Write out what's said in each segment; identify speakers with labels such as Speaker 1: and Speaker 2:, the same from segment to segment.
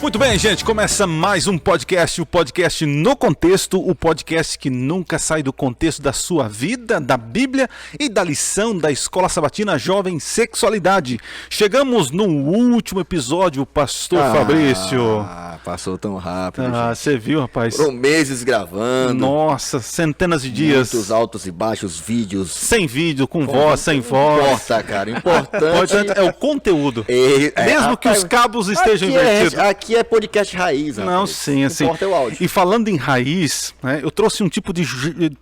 Speaker 1: Muito bem, gente, começa mais um podcast, o podcast No Contexto, o podcast que nunca sai do contexto da sua vida, da Bíblia e da lição da Escola Sabatina Jovem Sexualidade. Chegamos no último episódio, Pastor Fabrício.
Speaker 2: Passou tão rápido.
Speaker 1: Você viu, rapaz?
Speaker 2: Foram meses gravando.
Speaker 1: Nossa, centenas de dias.
Speaker 2: Muitos altos e baixos, vídeos.
Speaker 1: Sem vídeo, com voz, sem voz.
Speaker 2: Não importa, cara. Importante
Speaker 1: É o conteúdo. Mesmo que os cabos estejam invertidos.
Speaker 2: Aqui é podcast raiz.
Speaker 1: Não,
Speaker 2: rapaz.
Speaker 1: sim, assim.
Speaker 2: Importa é o áudio.
Speaker 1: E falando em raiz, né, eu trouxe um tipo de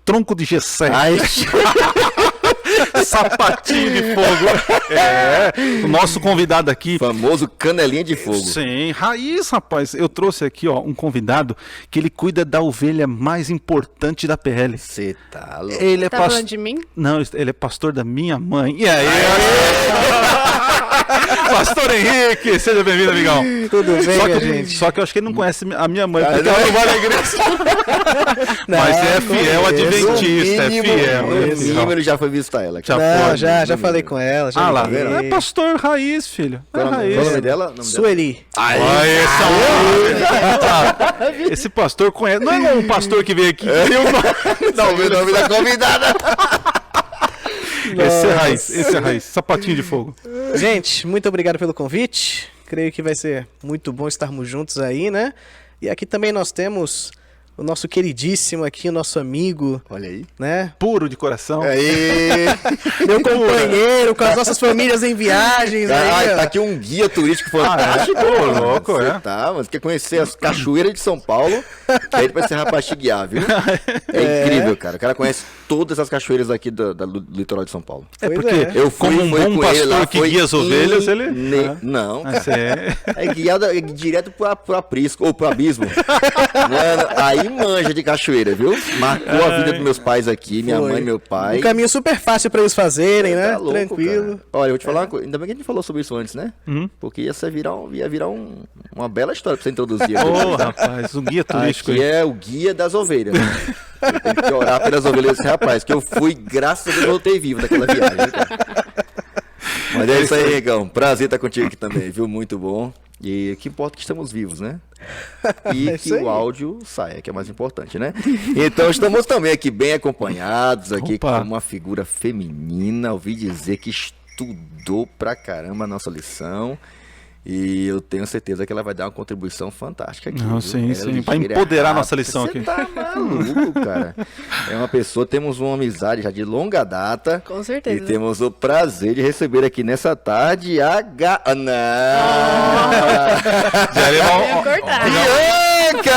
Speaker 1: tronco de Gessé. Sapatinho de fogo. O nosso convidado aqui.
Speaker 2: Famoso canelinha de fogo.
Speaker 1: Sim, raiz, rapaz. Eu trouxe aqui, ó, um convidado que ele cuida da ovelha mais importante da PL.
Speaker 2: Você tá louco.
Speaker 1: Ele é
Speaker 3: Tá falando de mim?
Speaker 1: Não, ele é pastor da minha mãe. E aí? Pastor Henrique, seja bem-vindo, amigão.
Speaker 4: Tudo bem, gente?
Speaker 1: Só que eu acho que ele não conhece a minha mãe, porque ela não vai na igreja. Mas é fiel adventista, é fiel.
Speaker 2: No mínimo ele já foi visitar ela.
Speaker 4: Já falei com ela. Já
Speaker 1: Lá,
Speaker 4: liguei.
Speaker 1: é pastor raiz, filho. É
Speaker 2: Qual o
Speaker 1: raiz.
Speaker 2: nome dela?
Speaker 4: Sueli.
Speaker 1: Esse pastor conhece. Não é um pastor que veio aqui.
Speaker 2: Não, o nome da convidada.
Speaker 1: Esse é raiz. Sapatinho de fogo.
Speaker 4: Gente, muito obrigado pelo convite. Creio que vai ser muito bom estarmos juntos aí, né? E aqui também nós temos o nosso queridíssimo aqui, o nosso amigo.
Speaker 2: Olha aí.
Speaker 4: Né?
Speaker 1: Puro de coração.
Speaker 2: Aí.
Speaker 4: Meu companheiro, com as nossas famílias em viagens. Aí,
Speaker 2: Tá aqui um guia turístico fantástico.
Speaker 1: Louco,
Speaker 2: Você
Speaker 1: é?
Speaker 2: tá, mas quer conhecer as cachoeiras de São Paulo, que aí vai ser rapaz te guiar, viu? É incrível, cara. O cara conhece todas as cachoeiras aqui do litoral de São Paulo.
Speaker 1: É
Speaker 4: Pois
Speaker 1: porque,
Speaker 4: é.
Speaker 2: Eu fui,
Speaker 1: como um
Speaker 2: fui
Speaker 1: bom
Speaker 2: com ele
Speaker 1: pastor
Speaker 2: lá,
Speaker 1: que
Speaker 2: foi
Speaker 1: guia as ovelhas, ele.
Speaker 2: Não,
Speaker 1: Mas é.
Speaker 2: é guiado direto pro aprisco, ou pro abismo. Mano, aí manja de cachoeira, viu? Marcou a vida dos meus pais aqui, minha mãe e meu pai.
Speaker 4: Um caminho super fácil pra eles fazerem, né?
Speaker 2: Tá louco,
Speaker 4: Tranquilo.
Speaker 2: cara. Olha, eu vou te falar uma coisa. Ainda bem que a gente falou sobre isso antes, né? Porque ia virar uma bela história pra você introduzir.
Speaker 1: Ô, rapaz, um guia turístico
Speaker 2: Aqui
Speaker 1: aí.
Speaker 2: é o guia das ovelhas. Né? Eu tenho que orar pelas ovelhas desse rapaz, que eu fui, graças a Deus, eu voltei vivo daquela viagem. Né, cara? Mas é isso aí, Regão. Prazer estar contigo aqui também, viu? Muito bom. E o que importa é que estamos vivos, né? E
Speaker 4: É
Speaker 2: que
Speaker 4: isso aí.
Speaker 2: o áudio saia, que é mais importante, né? Então estamos também aqui bem acompanhados, aqui
Speaker 1: Opa.
Speaker 2: com uma figura feminina. Ouvi dizer que estudou pra caramba a nossa lição. E eu tenho certeza que ela vai dar uma contribuição fantástica aqui.
Speaker 1: Não,
Speaker 2: viu?
Speaker 1: sim,
Speaker 2: Ela
Speaker 1: sim.
Speaker 2: é
Speaker 1: Pra
Speaker 2: ligeira,
Speaker 1: empoderar a
Speaker 2: rápida.
Speaker 1: nossa lição
Speaker 2: Você
Speaker 1: aqui.
Speaker 2: tá maluco, cara. É uma pessoa, temos uma amizade já de longa data.
Speaker 3: Com certeza.
Speaker 2: E temos o prazer de receber aqui nessa tarde a Não!
Speaker 3: Ia cortar.
Speaker 2: Bianca!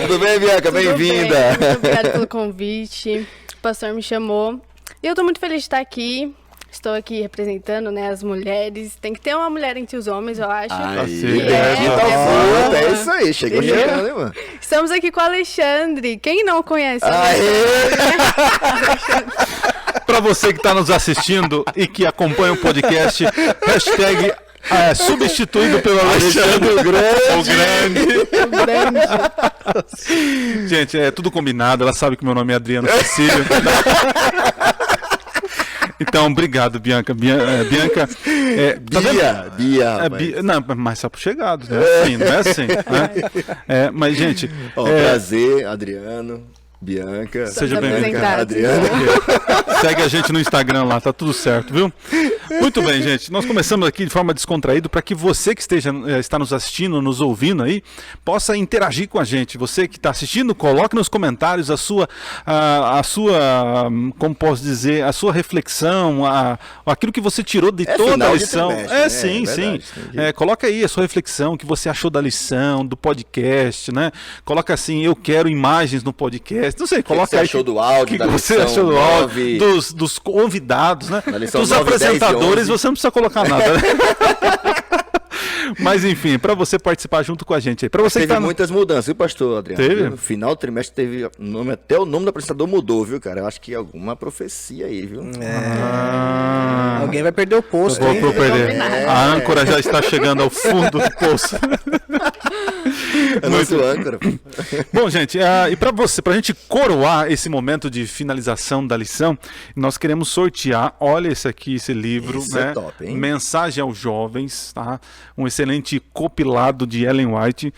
Speaker 2: Tudo bem, Bianca?
Speaker 3: Tudo
Speaker 2: Bem-vinda!
Speaker 3: bem, muito obrigada pelo convite. O pastor me chamou. E eu tô muito feliz de estar aqui. Estou aqui representando, né, as mulheres. Tem que ter uma mulher entre os homens, eu acho.
Speaker 2: Aí,
Speaker 1: Sim,
Speaker 2: Bianquinha tá
Speaker 3: bom.
Speaker 2: puta, é isso aí. Chegou chegando, hein, mano?
Speaker 3: Estamos aqui com o Alexandre. Quem não conhece o
Speaker 2: Aê!
Speaker 1: Pra você que tá nos assistindo e que acompanha o podcast, hashtag substituído pelo Alexandre o Grande. Gente, é tudo combinado. Ela sabe que meu nome é Adriano Cecílio. Então, obrigado, Bianca. Bianca. Tá vendo?
Speaker 2: Bia, rapaz.
Speaker 1: Não, mas só pro chegado, não é assim, não é assim. Né? Mas, gente.
Speaker 2: Ó, prazer, Adriano, Bianca.
Speaker 1: Seja
Speaker 3: Estamos
Speaker 1: bem-vindo.
Speaker 3: apresentados,
Speaker 2: Adriano.
Speaker 3: então.
Speaker 1: Segue a gente no Instagram lá, tá tudo certo, viu? Muito bem, gente. Nós começamos aqui de forma descontraída para que você que está nos assistindo, nos ouvindo aí, possa interagir com a gente. Você que está assistindo, coloque nos comentários a sua, como posso dizer, a sua reflexão, aquilo que você tirou de toda a
Speaker 2: final de
Speaker 1: lição.
Speaker 2: trimestre, né?
Speaker 1: Sim,
Speaker 2: É
Speaker 1: sim.
Speaker 2: verdade,
Speaker 1: Coloca aí a sua reflexão, o que você achou da lição, do podcast, né? Coloca assim, eu quero imagens no podcast. Não sei, coloca
Speaker 2: você
Speaker 1: aí.
Speaker 2: achou do áudio,
Speaker 1: O
Speaker 2: da
Speaker 1: que você
Speaker 2: lição
Speaker 1: achou do áudio,
Speaker 2: 9?
Speaker 1: dos convidados, né?
Speaker 2: Da lição
Speaker 1: Dos
Speaker 2: 9, 10 e
Speaker 1: apresentadores,
Speaker 2: 11.
Speaker 1: você não precisa colocar nada, né? Mas enfim, para você participar junto com a gente aí. Para você que
Speaker 2: Teve
Speaker 1: tá
Speaker 2: muitas mudanças, viu, pastor Adriano?
Speaker 1: Teve?
Speaker 2: No final do trimestre teve até o nome do apresentador mudou, viu, cara? Eu acho que alguma profecia aí, viu?
Speaker 4: Alguém vai perder o posto,
Speaker 1: Vou
Speaker 4: hein?
Speaker 1: perder.
Speaker 3: combinado.
Speaker 1: A âncora já está chegando ao fundo do poço.
Speaker 2: É nosso âncora.
Speaker 1: Bom, gente, e pra gente coroar esse momento de finalização da lição, nós queremos sortear, olha esse livro,
Speaker 2: Esse
Speaker 1: né?
Speaker 2: é top, hein?
Speaker 1: Mensagem aos Jovens, tá? Um excelente compilado de Ellen White,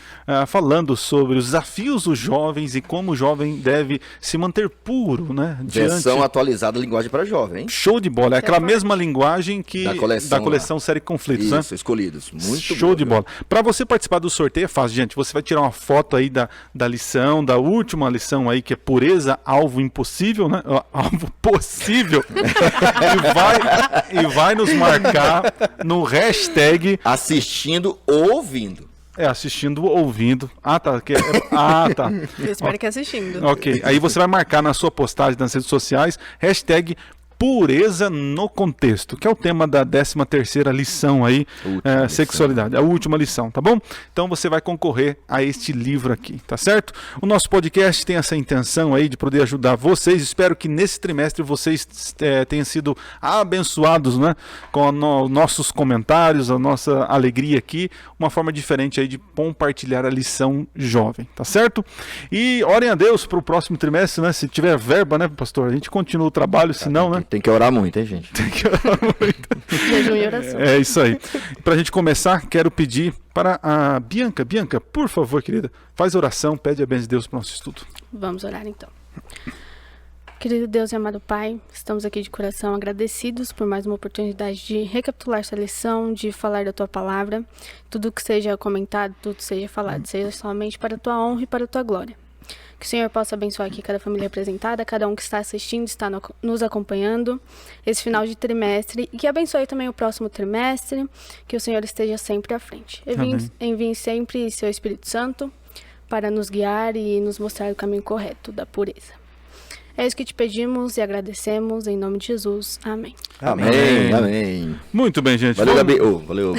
Speaker 1: falando sobre os desafios dos jovens e como o jovem deve se manter puro, né?
Speaker 2: Versão atualizada, linguagem para jovem, hein?
Speaker 1: Show de bola, é aquela mesma linguagem que
Speaker 2: Da coleção
Speaker 1: Série Conflitos, né?
Speaker 2: Isso, escolhidos. Muito
Speaker 1: Show
Speaker 2: bom,
Speaker 1: de
Speaker 2: viu?
Speaker 1: bola. Para você participar do sorteio é fácil, gente. Você vai tirar uma foto aí da lição, da última lição aí, que é pureza, alvo impossível, né? Alvo possível. e vai nos marcar no hashtag
Speaker 2: Assistindo ou ouvindo.
Speaker 1: assistindo ou ouvindo. Tá. Tá.
Speaker 3: Eu espero que assistindo.
Speaker 1: Ok. Aí você vai marcar na sua postagem nas redes sociais, hashtag Pureza no Contexto, que é o tema da 13ª lição aí,
Speaker 2: Última
Speaker 1: sexualidade, a última lição, tá bom? Então você vai concorrer a este livro aqui, tá certo? O nosso podcast tem essa intenção aí de poder ajudar vocês, espero que nesse trimestre vocês tenham sido abençoados, né? Com nossos comentários, a nossa alegria aqui, uma forma diferente aí de compartilhar a lição jovem, tá certo? E orem a Deus para o próximo trimestre, né? Se tiver verba, né, pastor? A gente continua o trabalho, senão, né?
Speaker 2: Tem que orar muito, hein, gente?
Speaker 3: Jejum e oração.
Speaker 1: É isso aí. Para a gente começar, quero pedir para a Bianca. Bianca, por favor, querida, faz oração, pede a bênção de Deus para o nosso estudo.
Speaker 3: Vamos orar então. Querido Deus e amado Pai, estamos aqui de coração agradecidos por mais uma oportunidade de recapitular essa lição, de falar da Tua palavra. Tudo que seja comentado, tudo que seja falado, seja somente para a Tua honra e para a Tua glória. Que o Senhor possa abençoar aqui cada família representada, cada um que está assistindo, está nos acompanhando esse final de trimestre, e que abençoe também o próximo trimestre, que o Senhor esteja sempre à frente. Envie sempre Seu Espírito Santo para nos guiar e nos mostrar o caminho correto da pureza. É isso que te pedimos e agradecemos, em nome de Jesus. Amém.
Speaker 2: Amém. Amém.
Speaker 1: Muito bem, gente.
Speaker 2: Valeu, Gabi. Valeu.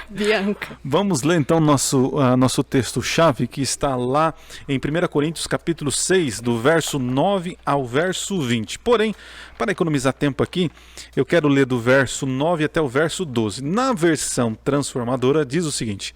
Speaker 3: Bianca.
Speaker 1: Vamos ler então nosso texto-chave, que está lá em 1 Coríntios capítulo 6, do verso 9 ao verso 20. Porém, para economizar tempo aqui, eu quero ler do verso 9 até o verso 12. Na versão transformadora diz o seguinte: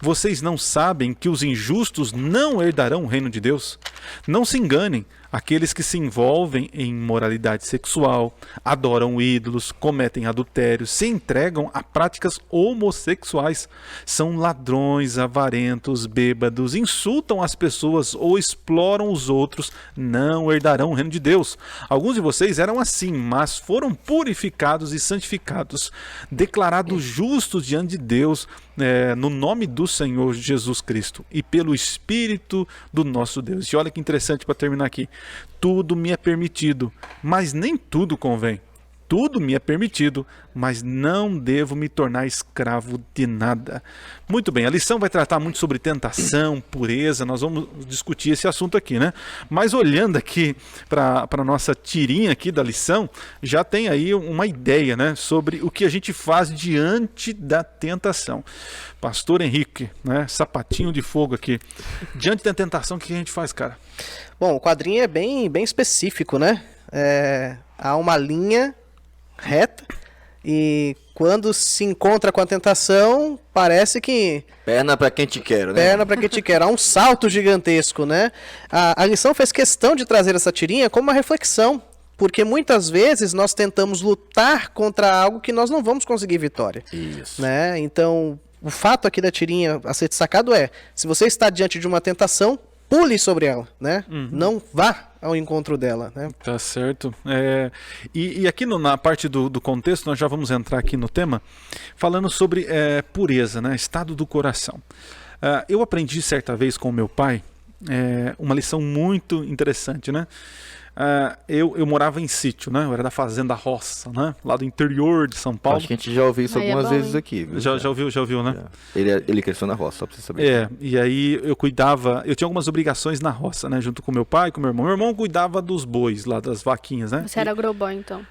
Speaker 1: vocês não sabem que os injustos não herdarão o reino de Deus? Não se enganem. Aqueles que se envolvem em imoralidade sexual, adoram ídolos, cometem adultério, se entregam a práticas homossexuais, são ladrões, avarentos, bêbados, insultam as pessoas ou exploram os outros, não herdarão o reino de Deus. Alguns de vocês eram assim, mas foram purificados e santificados, declarados justos diante de Deus, no nome do Senhor Jesus Cristo e pelo Espírito do nosso Deus. E olha que interessante para terminar aqui. Tudo me é permitido, mas nem tudo convém. Tudo me é permitido, mas não devo me tornar escravo de nada. Muito bem, a lição vai tratar muito sobre tentação, pureza, nós vamos discutir esse assunto aqui, né? Mas olhando aqui para a nossa tirinha aqui da lição, já tem aí uma ideia, né, sobre o que a gente faz diante da tentação. Pastor Henrique, né, sapatinho de fogo aqui. Diante da tentação, o que a gente faz, cara?
Speaker 4: Bom, o quadrinho é bem específico, né? Há uma linha reta e quando se encontra com a tentação, parece que...
Speaker 2: Perna pra quem te quer, né?
Speaker 4: Perna pra quem te quer. Há um salto gigantesco, né? A lição fez questão de trazer essa tirinha como uma reflexão, porque muitas vezes nós tentamos lutar contra algo que nós não vamos conseguir vitória.
Speaker 2: Isso.
Speaker 4: Né? Então, o fato aqui da tirinha a ser destacado é, se você está diante de uma tentação, pule sobre ela, né? Não vá ao encontro dela, né?
Speaker 1: Tá certo. E aqui na parte do contexto, nós já vamos entrar aqui no tema, falando sobre pureza, né? Estado do coração. Eu aprendi certa vez com o meu pai uma lição muito interessante, né? Eu morava em sítio, né? Eu era da fazenda roça, né? Lá do interior de São Paulo.
Speaker 2: Acho que a gente já ouviu isso
Speaker 3: Aí
Speaker 2: algumas
Speaker 3: bom,
Speaker 2: vezes
Speaker 3: hein?
Speaker 2: aqui. Viu?
Speaker 1: Já ouviu, né?
Speaker 2: Ele cresceu na roça, só pra você saber.
Speaker 1: E aí eu tinha algumas obrigações na roça, né? Junto com meu pai, com meu irmão. Meu irmão cuidava dos bois lá, das vaquinhas, né?
Speaker 3: Você era agroboy, então.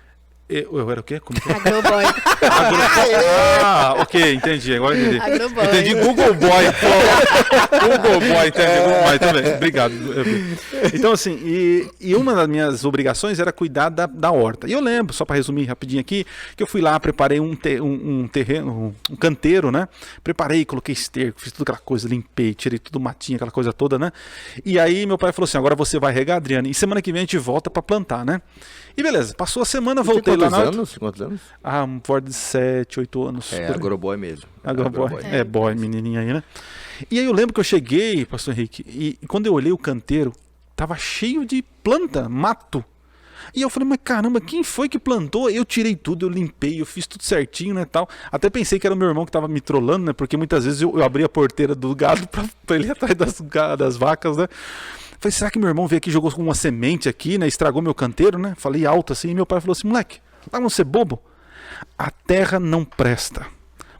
Speaker 1: Eu era o quê? Como que é?
Speaker 3: Agroboy.
Speaker 1: Ah, ok, entendi. Agora entendi.
Speaker 3: Agroboy.
Speaker 1: Entendi Google Boy. Pô. Google Boy, entendi. Google Boy também. Obrigado. Então, assim, e uma das minhas obrigações era cuidar da horta. E eu lembro, só para resumir rapidinho aqui, que eu fui lá, preparei um terreno, um canteiro, né? Preparei, coloquei esterco, fiz toda aquela coisa, limpei, tirei tudo matinho, aquela coisa toda, né? E aí meu pai falou assim, agora você vai regar, Adriano, e semana que vem a gente volta para plantar, né? E beleza, passou a semana, voltei lá na horta.
Speaker 2: Quantos anos?
Speaker 1: Ah, um por de 7, 8 anos.
Speaker 2: É,
Speaker 1: por aí.
Speaker 2: Agroboy mesmo.
Speaker 1: Agroboy. É, boy, menininha aí, né? E aí eu lembro que eu cheguei, pastor Henrique, e quando eu olhei o canteiro, tava cheio de planta, mato. E eu falei, mas caramba, quem foi que plantou? Eu tirei tudo, eu limpei, eu fiz tudo certinho, né, tal. Até pensei que era o meu irmão que tava me trolando, né, porque muitas vezes eu abri a porteira do gado pra ele ir atrás das vacas, né. Falei, será que meu irmão veio aqui e jogou uma semente aqui, né, estragou meu canteiro, né? Falei alto assim, e meu pai falou assim, moleque, vai não ser bobo. A terra não presta.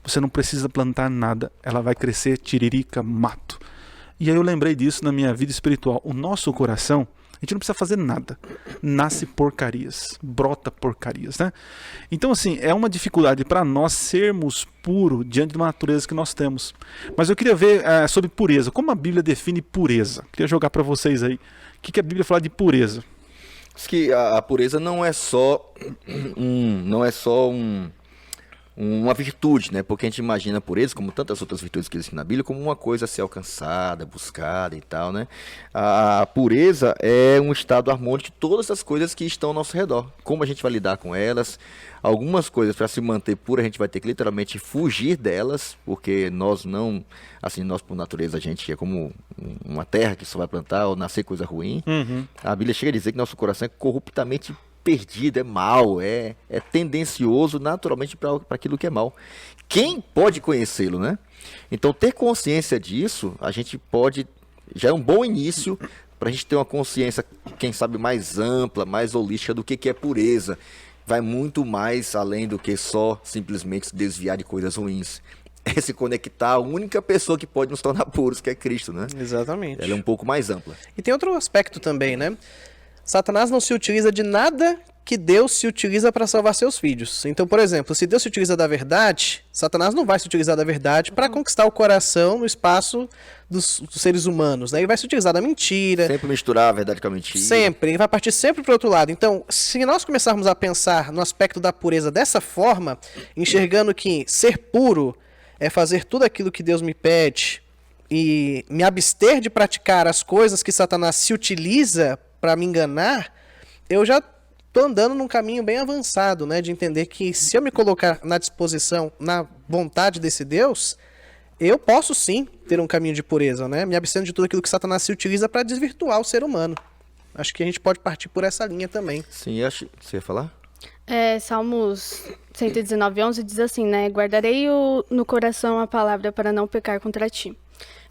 Speaker 1: Você não precisa plantar nada, ela vai crescer tiririca, mato. E aí eu lembrei disso na minha vida espiritual. O nosso coração, a gente não precisa fazer nada. Nasce porcarias, brota porcarias, né? Então, assim, é uma dificuldade para nós sermos puros diante de uma natureza que nós temos. Mas eu queria ver sobre pureza. Como a Bíblia define pureza? Queria jogar para vocês aí. O que a Bíblia fala de pureza?
Speaker 2: Diz que a pureza não é só uma virtude, né? Porque a gente imagina a pureza, como tantas outras virtudes que existem na Bíblia, como uma coisa a ser alcançada, buscada e tal, né? A pureza é um estado harmônico de todas as coisas que estão ao nosso redor. Como a gente vai lidar com elas? Algumas coisas, para se manter pura, a gente vai ter que literalmente fugir delas, porque nós por natureza, a gente é como uma terra que só vai plantar ou nascer coisa ruim.
Speaker 1: Uhum.
Speaker 2: A Bíblia chega a dizer que nosso coração é corruptamente perdido, é mau, é tendencioso naturalmente para aquilo que é mau. Quem pode conhecê-lo, né? Então, ter consciência disso, a gente pode, já é um bom início para a gente ter uma consciência, quem sabe, mais ampla, mais holística do que é pureza. Vai muito mais além do que só simplesmente se desviar de coisas ruins. É se conectar à única pessoa que pode nos tornar puros, que é Cristo, né?
Speaker 4: Exatamente.
Speaker 2: Ela é um pouco mais ampla.
Speaker 4: E tem outro aspecto também, né? Satanás não se utiliza de nada que Deus se utiliza para salvar seus filhos. Então, por exemplo, se Deus se utiliza da verdade, Satanás não vai se utilizar da verdade para conquistar o coração no espaço dos seres humanos, né? Ele vai se utilizar da mentira.
Speaker 2: Sempre misturar a verdade com a mentira.
Speaker 4: Sempre, ele vai partir sempre para o outro lado. Então, se nós começarmos a pensar no aspecto da pureza dessa forma, enxergando que ser puro é fazer tudo aquilo que Deus me pede e me abster de praticar as coisas que Satanás se utiliza para me enganar, eu já tô andando num caminho bem avançado, né, de entender que se eu me colocar na disposição, na vontade desse Deus, eu posso sim ter um caminho de pureza, né, me abstendo de tudo aquilo que Satanás se utiliza para desvirtuar o ser humano. Acho que a gente pode partir por essa linha também.
Speaker 2: Sim, você ia falar?
Speaker 3: Salmos 119:11 diz assim, né? Guardarei no coração a palavra para não pecar contra ti.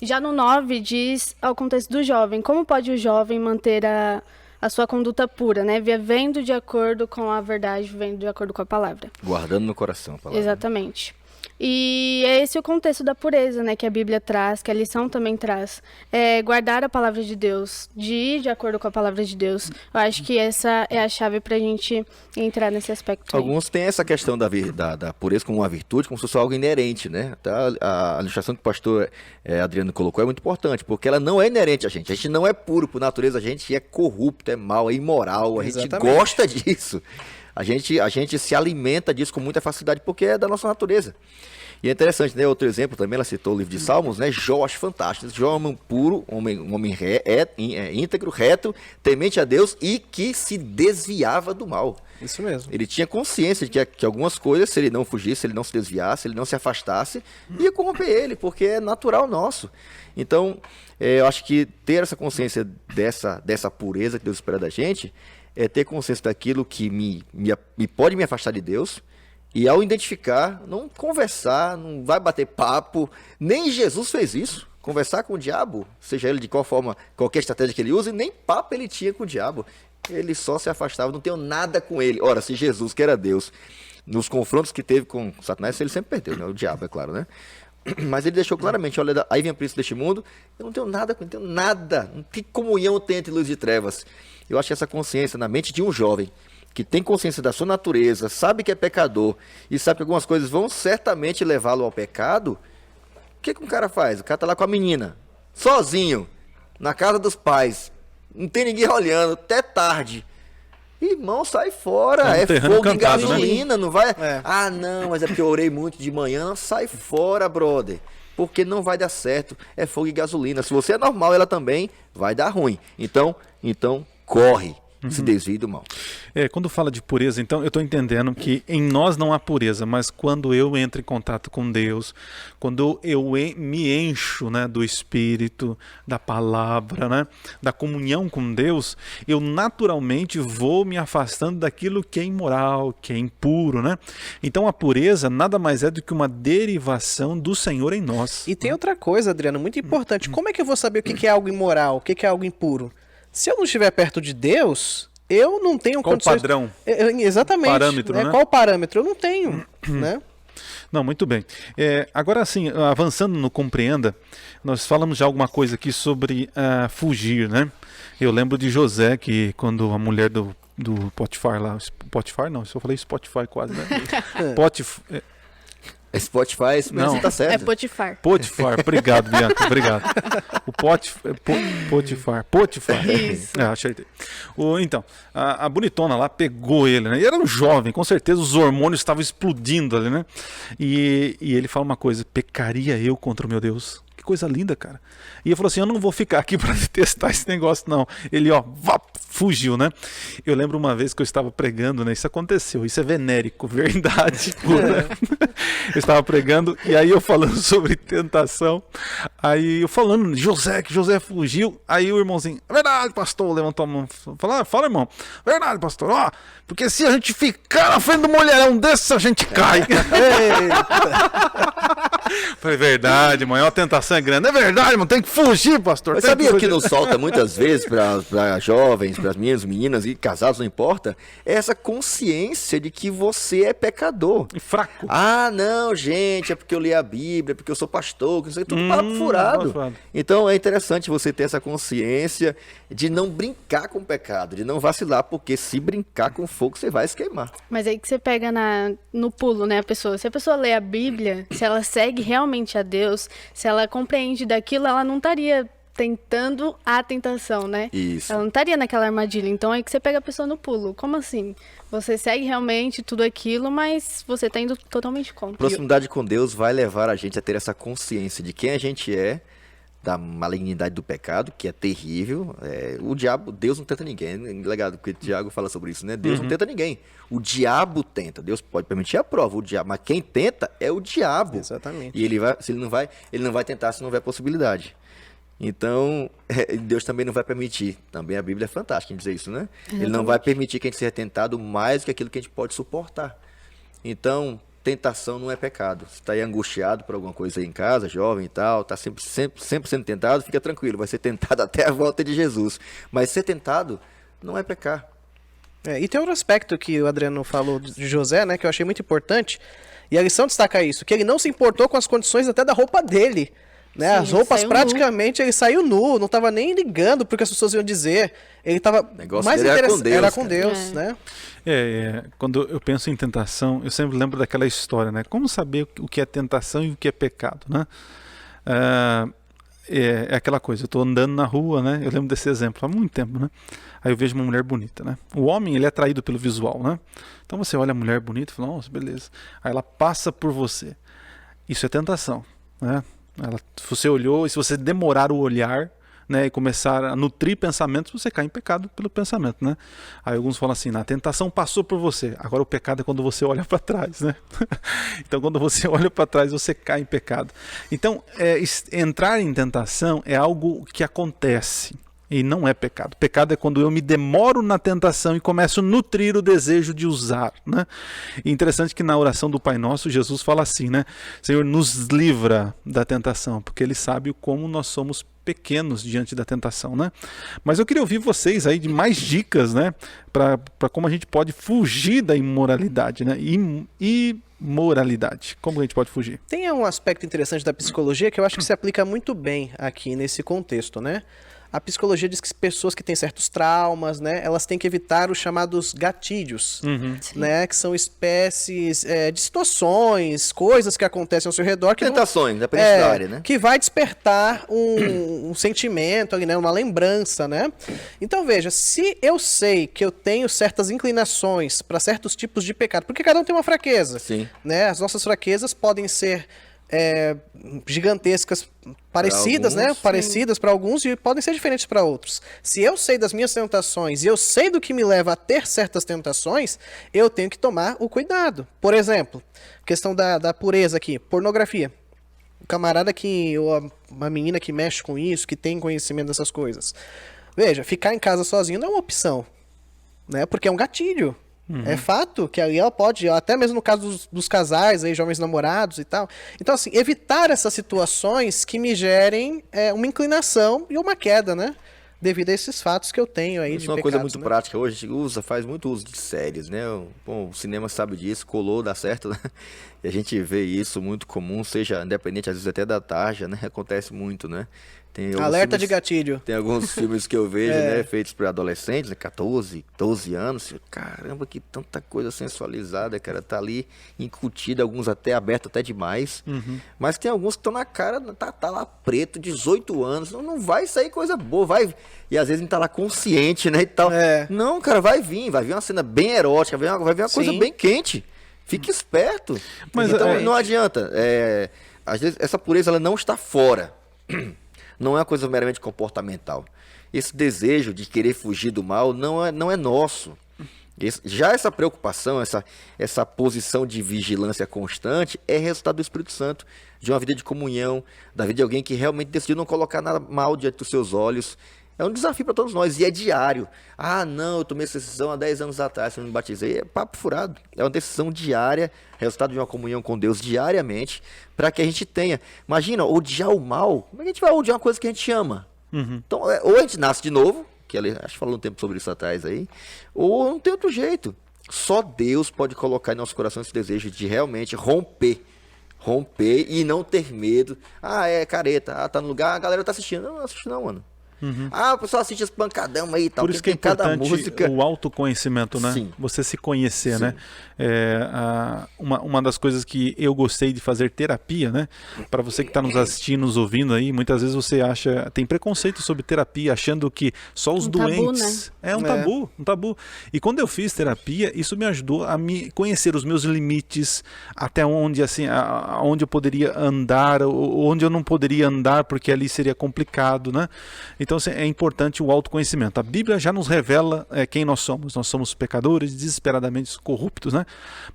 Speaker 3: Já no 9 diz ao contexto do jovem, como pode o jovem manter a sua conduta pura, né? Vivendo de acordo com a verdade, vivendo de acordo com a palavra.
Speaker 2: Guardando no coração a palavra.
Speaker 3: Exatamente. E é esse o contexto da pureza, né? Que a Bíblia traz, que a lição também traz. Guardar a palavra de Deus, de ir de acordo com a palavra de Deus. Eu acho que essa é a chave pra gente entrar nesse aspecto.
Speaker 2: Alguns têm essa questão da pureza como uma virtude, como se fosse algo inerente, né? Até a ilustração que o pastor Adriano colocou é muito importante, porque ela não é inerente a gente. A gente não é puro por natureza, a gente é corrupto, é mau, é imoral, a gente gosta disso. A gente se alimenta disso com muita facilidade porque é da nossa natureza. E é interessante, né? Outro exemplo também, ela citou o livro de Salmos, né? Jó, acho fantástico. Jó é um homem puro, um homem íntegro, reto, temente a Deus e que se desviava do mal.
Speaker 4: Isso mesmo.
Speaker 2: Ele tinha consciência de que algumas coisas, se ele não fugisse, se ele não se desviasse, se ele não se afastasse, ia corromper ele, porque é natural nosso. Então, eu acho que ter essa consciência dessa pureza que Deus espera da gente é ter consciência daquilo que pode me afastar de Deus. E ao identificar, não conversar, não vai bater papo. Nem Jesus fez isso. Conversar com o diabo, seja ele de qual forma, qualquer estratégia que ele use, nem papo ele tinha com o diabo. Ele só se afastava, não tenho nada com ele. Ora, se Jesus, que era Deus, nos confrontos que teve com Satanás, ele sempre perdeu, né? O diabo, é claro, né? Mas ele deixou claramente, olha, aí vem o príncipe deste mundo, eu não tenho nada com ele, não tenho nada. Que comunhão tem entre luz e trevas? Eu acho que essa consciência na mente de um jovem que tem consciência da sua natureza, sabe que é pecador e sabe que algumas coisas vão certamente levá-lo ao pecado, o que um cara faz? O cara tá lá com a menina, sozinho, na casa dos pais, não tem ninguém olhando, até tarde. Irmão, sai fora, é
Speaker 1: terreno
Speaker 2: fogo e
Speaker 1: cantado, né?
Speaker 2: gasolina, não vai...
Speaker 4: É.
Speaker 2: Ah, não, mas é porque eu orei muito de manhã, não, sai fora, brother. Porque não vai dar certo, é fogo e gasolina. Se você é normal, ela também vai dar ruim. Então corre, se desvie do mal.
Speaker 1: Quando fala de pureza, então eu estou entendendo que em nós não há pureza, mas quando eu entro em contato com Deus, quando me encho, né, do Espírito, da palavra, né, da comunhão com Deus, eu naturalmente vou me afastando daquilo que é imoral, que é impuro, né? Então a pureza nada mais é do que uma derivação do Senhor em nós.
Speaker 4: E tem outra coisa, Adriano, muito importante. Como é que eu vou saber o que é algo imoral, o que é algo impuro? Se eu não estiver perto de Deus, eu não tenho
Speaker 1: Qual
Speaker 4: condições...
Speaker 1: o padrão?
Speaker 4: Exatamente.
Speaker 1: Parâmetro, né?
Speaker 4: Qual o parâmetro? Eu não tenho, né?
Speaker 1: Não, muito bem. Agora, assim, avançando no Compreenda, nós falamos já alguma coisa aqui sobre fugir, né? Eu lembro de José, que quando a mulher do Potifar lá... Potifar não, eu falei Spotify quase, né?
Speaker 2: Spotify, esse mesmo
Speaker 1: Não.
Speaker 2: você tá
Speaker 3: É
Speaker 2: certo.
Speaker 3: Potifar.
Speaker 1: Potifar, obrigado, Bianca, obrigado. O Potifar.
Speaker 3: Isso.
Speaker 1: Acertei. Então, a bonitona lá pegou ele, né? E era um jovem, com certeza os hormônios estavam explodindo ali, né? E ele fala uma coisa: pecaria eu contra o meu Deus? Que coisa linda, cara. E ele falou assim: eu não vou ficar aqui para testar esse negócio, não. Ele, fugiu, né? Eu lembro uma vez que eu estava pregando, né? Isso aconteceu, isso é venérico, verdade pura. Eu estava pregando e aí eu falando sobre tentação, aí eu falando de José, que José fugiu, aí o irmãozinho: verdade, pastor, levantou a mão, falou: fala, irmão, verdade, pastor, porque se a gente ficar na frente do mulherão desse, a gente cai. Falei: verdade, mãe, a tentação é grande. É verdade, irmão, tem que fugir, pastor.
Speaker 2: Mas sabia o que nos falta muitas vezes para jovens, para as meninas e casados, não importa, é essa consciência de que você é pecador.
Speaker 1: E fraco.
Speaker 2: Ah, não, gente, é porque eu li a Bíblia, é porque eu sou pastor, que não sei, tudo papo
Speaker 1: furado.
Speaker 2: furado. Então é interessante você ter essa consciência de não brincar com o pecado, de não vacilar, porque se brincar com fogo, você vai se queimar.
Speaker 3: Mas aí que você pega no pulo, né, a pessoa. Se a pessoa lê a Bíblia, se ela segue realmente a Deus, se ela compreende daquilo, ela não estaria tentando a tentação, né?
Speaker 2: Isso.
Speaker 3: Ela não estaria naquela armadilha. Então é que você pega a pessoa no pulo. Como assim? Você segue realmente tudo aquilo, mas você tá indo totalmente contra.
Speaker 2: Proximidade com Deus vai levar a gente a ter essa consciência de quem a gente é, da malignidade do pecado, que é terrível. O diabo, Deus não tenta ninguém. É legal que o Tiago fala sobre isso, né? Deus não tenta ninguém. O diabo tenta. Deus pode permitir a prova, o diabo, mas quem tenta é o diabo.
Speaker 4: Exatamente.
Speaker 2: E ele não vai tentar se não houver possibilidade. Então, Deus também não vai permitir. Também a Bíblia é fantástica em dizer isso, né? Ele não vai permitir que a gente seja tentado mais do que aquilo que a gente pode suportar. Então, tentação não é pecado. Você está aí angustiado por alguma coisa aí em casa, jovem e tal, está sempre sendo tentado, fica tranquilo, vai ser tentado até a volta de Jesus. Mas ser tentado não é pecar.
Speaker 4: E tem outro aspecto que o Adriano falou de José, né, que eu achei muito importante, e a lição destaca isso, que ele não se importou com as condições até da roupa dele. Né?
Speaker 3: Sim,
Speaker 4: as roupas
Speaker 3: saiu
Speaker 4: praticamente ele saiu nu, não estava nem ligando porque as pessoas iam dizer. Ele estava mais interessado, era com Deus, né?
Speaker 1: Quando eu penso em tentação, eu sempre lembro daquela história, né? Como saber o que é tentação e o que é pecado, né? É aquela coisa, eu estou andando na rua, né? Eu lembro desse exemplo há muito tempo, né? Aí eu vejo uma mulher bonita, né? O homem, ele é atraído pelo visual, né? Então você olha a mulher bonita e fala: nossa, beleza. Aí ela passa por você. Isso é tentação, né? Se você olhou, e se você demorar o olhar, né, e começar a nutrir pensamentos, você cai em pecado pelo pensamento, né? Aí alguns falam assim: a tentação passou por você, agora o pecado é quando você olha para trás, né? Então quando você olha para trás, você cai em pecado. Então entrar em tentação é algo que acontece e não é pecado. Pecado é quando eu me demoro na tentação e começo a nutrir o desejo de usar, né? E interessante que na oração do Pai Nosso, Jesus fala assim, né? Senhor, nos livra da tentação, porque Ele sabe como nós somos pequenos diante da tentação, né? Mas eu queria ouvir vocês aí de mais dicas, né? Para como a gente pode fugir da imoralidade, né? Imoralidade. Como a gente pode fugir?
Speaker 4: Tem um aspecto interessante da psicologia que eu acho que se aplica muito bem aqui nesse contexto, né? A psicologia diz que pessoas que têm certos traumas, né, elas têm que evitar os chamados gatilhos, né, que são espécies de situações, coisas que acontecem ao seu redor que
Speaker 2: Tentações, dependendo da área, né?
Speaker 4: que vai despertar um sentimento ali, né, uma lembrança, né? Então veja, se eu sei que eu tenho certas inclinações para certos tipos de pecado, porque cada um tem uma fraqueza,
Speaker 2: Sim.
Speaker 4: né? As nossas fraquezas podem ser gigantescas, parecidas,
Speaker 2: alguns,
Speaker 4: né?
Speaker 2: sim.
Speaker 4: Parecidas para alguns e podem ser diferentes para outros. Se eu sei das minhas tentações e eu sei do que me leva a ter certas tentações, eu tenho que tomar o cuidado. Por exemplo, questão da pureza aqui, pornografia. O camarada ou uma menina que mexe com isso, que tem conhecimento dessas coisas. Veja, ficar em casa sozinho não é uma opção, né? Porque é um gatilho. É fato que ali ela pode, até mesmo no caso dos casais, aí, jovens namorados e tal. Então, assim, evitar essas situações que me gerem uma inclinação e uma queda, né? Devido a esses fatos que eu tenho aí
Speaker 2: Isso
Speaker 4: de
Speaker 2: é uma coisa
Speaker 4: pecados,
Speaker 2: muito
Speaker 4: né?
Speaker 2: prática. Hoje a gente faz muito uso de séries, né? Bom, o cinema sabe disso, colou, dá certo, né? E a gente vê isso muito comum, seja independente, às vezes até da tarja, né? Acontece muito, né? Tem alguns
Speaker 4: Alerta de
Speaker 2: filmes-
Speaker 4: gatilho.
Speaker 2: Tem alguns filmes que eu vejo, né, feitos para adolescentes, né, 14, 12 anos. Caramba, que tanta coisa sensualizada, cara. Tá ali incutida, alguns até abertos até demais. Mas tem alguns que estão na cara, tá lá preto, 18 anos. Não vai sair coisa boa, vai. E às vezes a gente tá lá consciente, né, e tal. Não, cara, vai vir uma cena bem erótica, vai vir uma coisa
Speaker 4: Sim.
Speaker 2: bem quente. Fique esperto.
Speaker 1: Mas,
Speaker 2: Então não adianta. Às vezes essa pureza ela não está fora. Não é uma coisa meramente comportamental. Esse desejo de querer fugir do mal não é nosso. Já essa preocupação, essa posição de vigilância constante é resultado do Espírito Santo, de uma vida de comunhão, da vida de alguém que realmente decidiu não colocar nada mal diante dos seus olhos. É um desafio para todos nós e é diário. Ah, não, eu tomei essa decisão há 10 anos atrás, quando me batizei. É papo furado. É uma decisão diária, resultado de uma comunhão com Deus diariamente, para que a gente tenha. Imagina, odiar o mal. Como é que a gente vai odiar uma coisa que a gente ama? Então, ou a gente nasce de novo, que acho que falou um tempo sobre isso atrás aí, ou não tem outro jeito. Só Deus pode colocar em nosso coração esse desejo de realmente romper e não ter medo. Ah, é careta. Ah, tá no lugar, a galera tá assistindo. Não assiste não, mano. Ah, o pessoal assiste esse pancadão aí e tal.
Speaker 1: Por isso que é
Speaker 2: tem cada
Speaker 1: importante
Speaker 2: música.
Speaker 1: o autoconhecimento, né?
Speaker 2: Sim.
Speaker 1: Você se conhecer,
Speaker 2: Sim.
Speaker 1: né? Uma das coisas que eu gostei de fazer terapia, né? Para você que está nos assistindo, nos ouvindo aí, muitas vezes você tem preconceito sobre terapia, achando que só os
Speaker 3: tabu,
Speaker 1: doentes... É um tabu. E quando eu fiz terapia, isso me ajudou a me conhecer os meus limites, até onde, assim, onde eu poderia andar, onde eu não poderia andar, porque ali seria complicado, né? Então, assim, é importante o autoconhecimento. A Bíblia já nos revela quem nós somos. Nós somos pecadores, desesperadamente corruptos, né?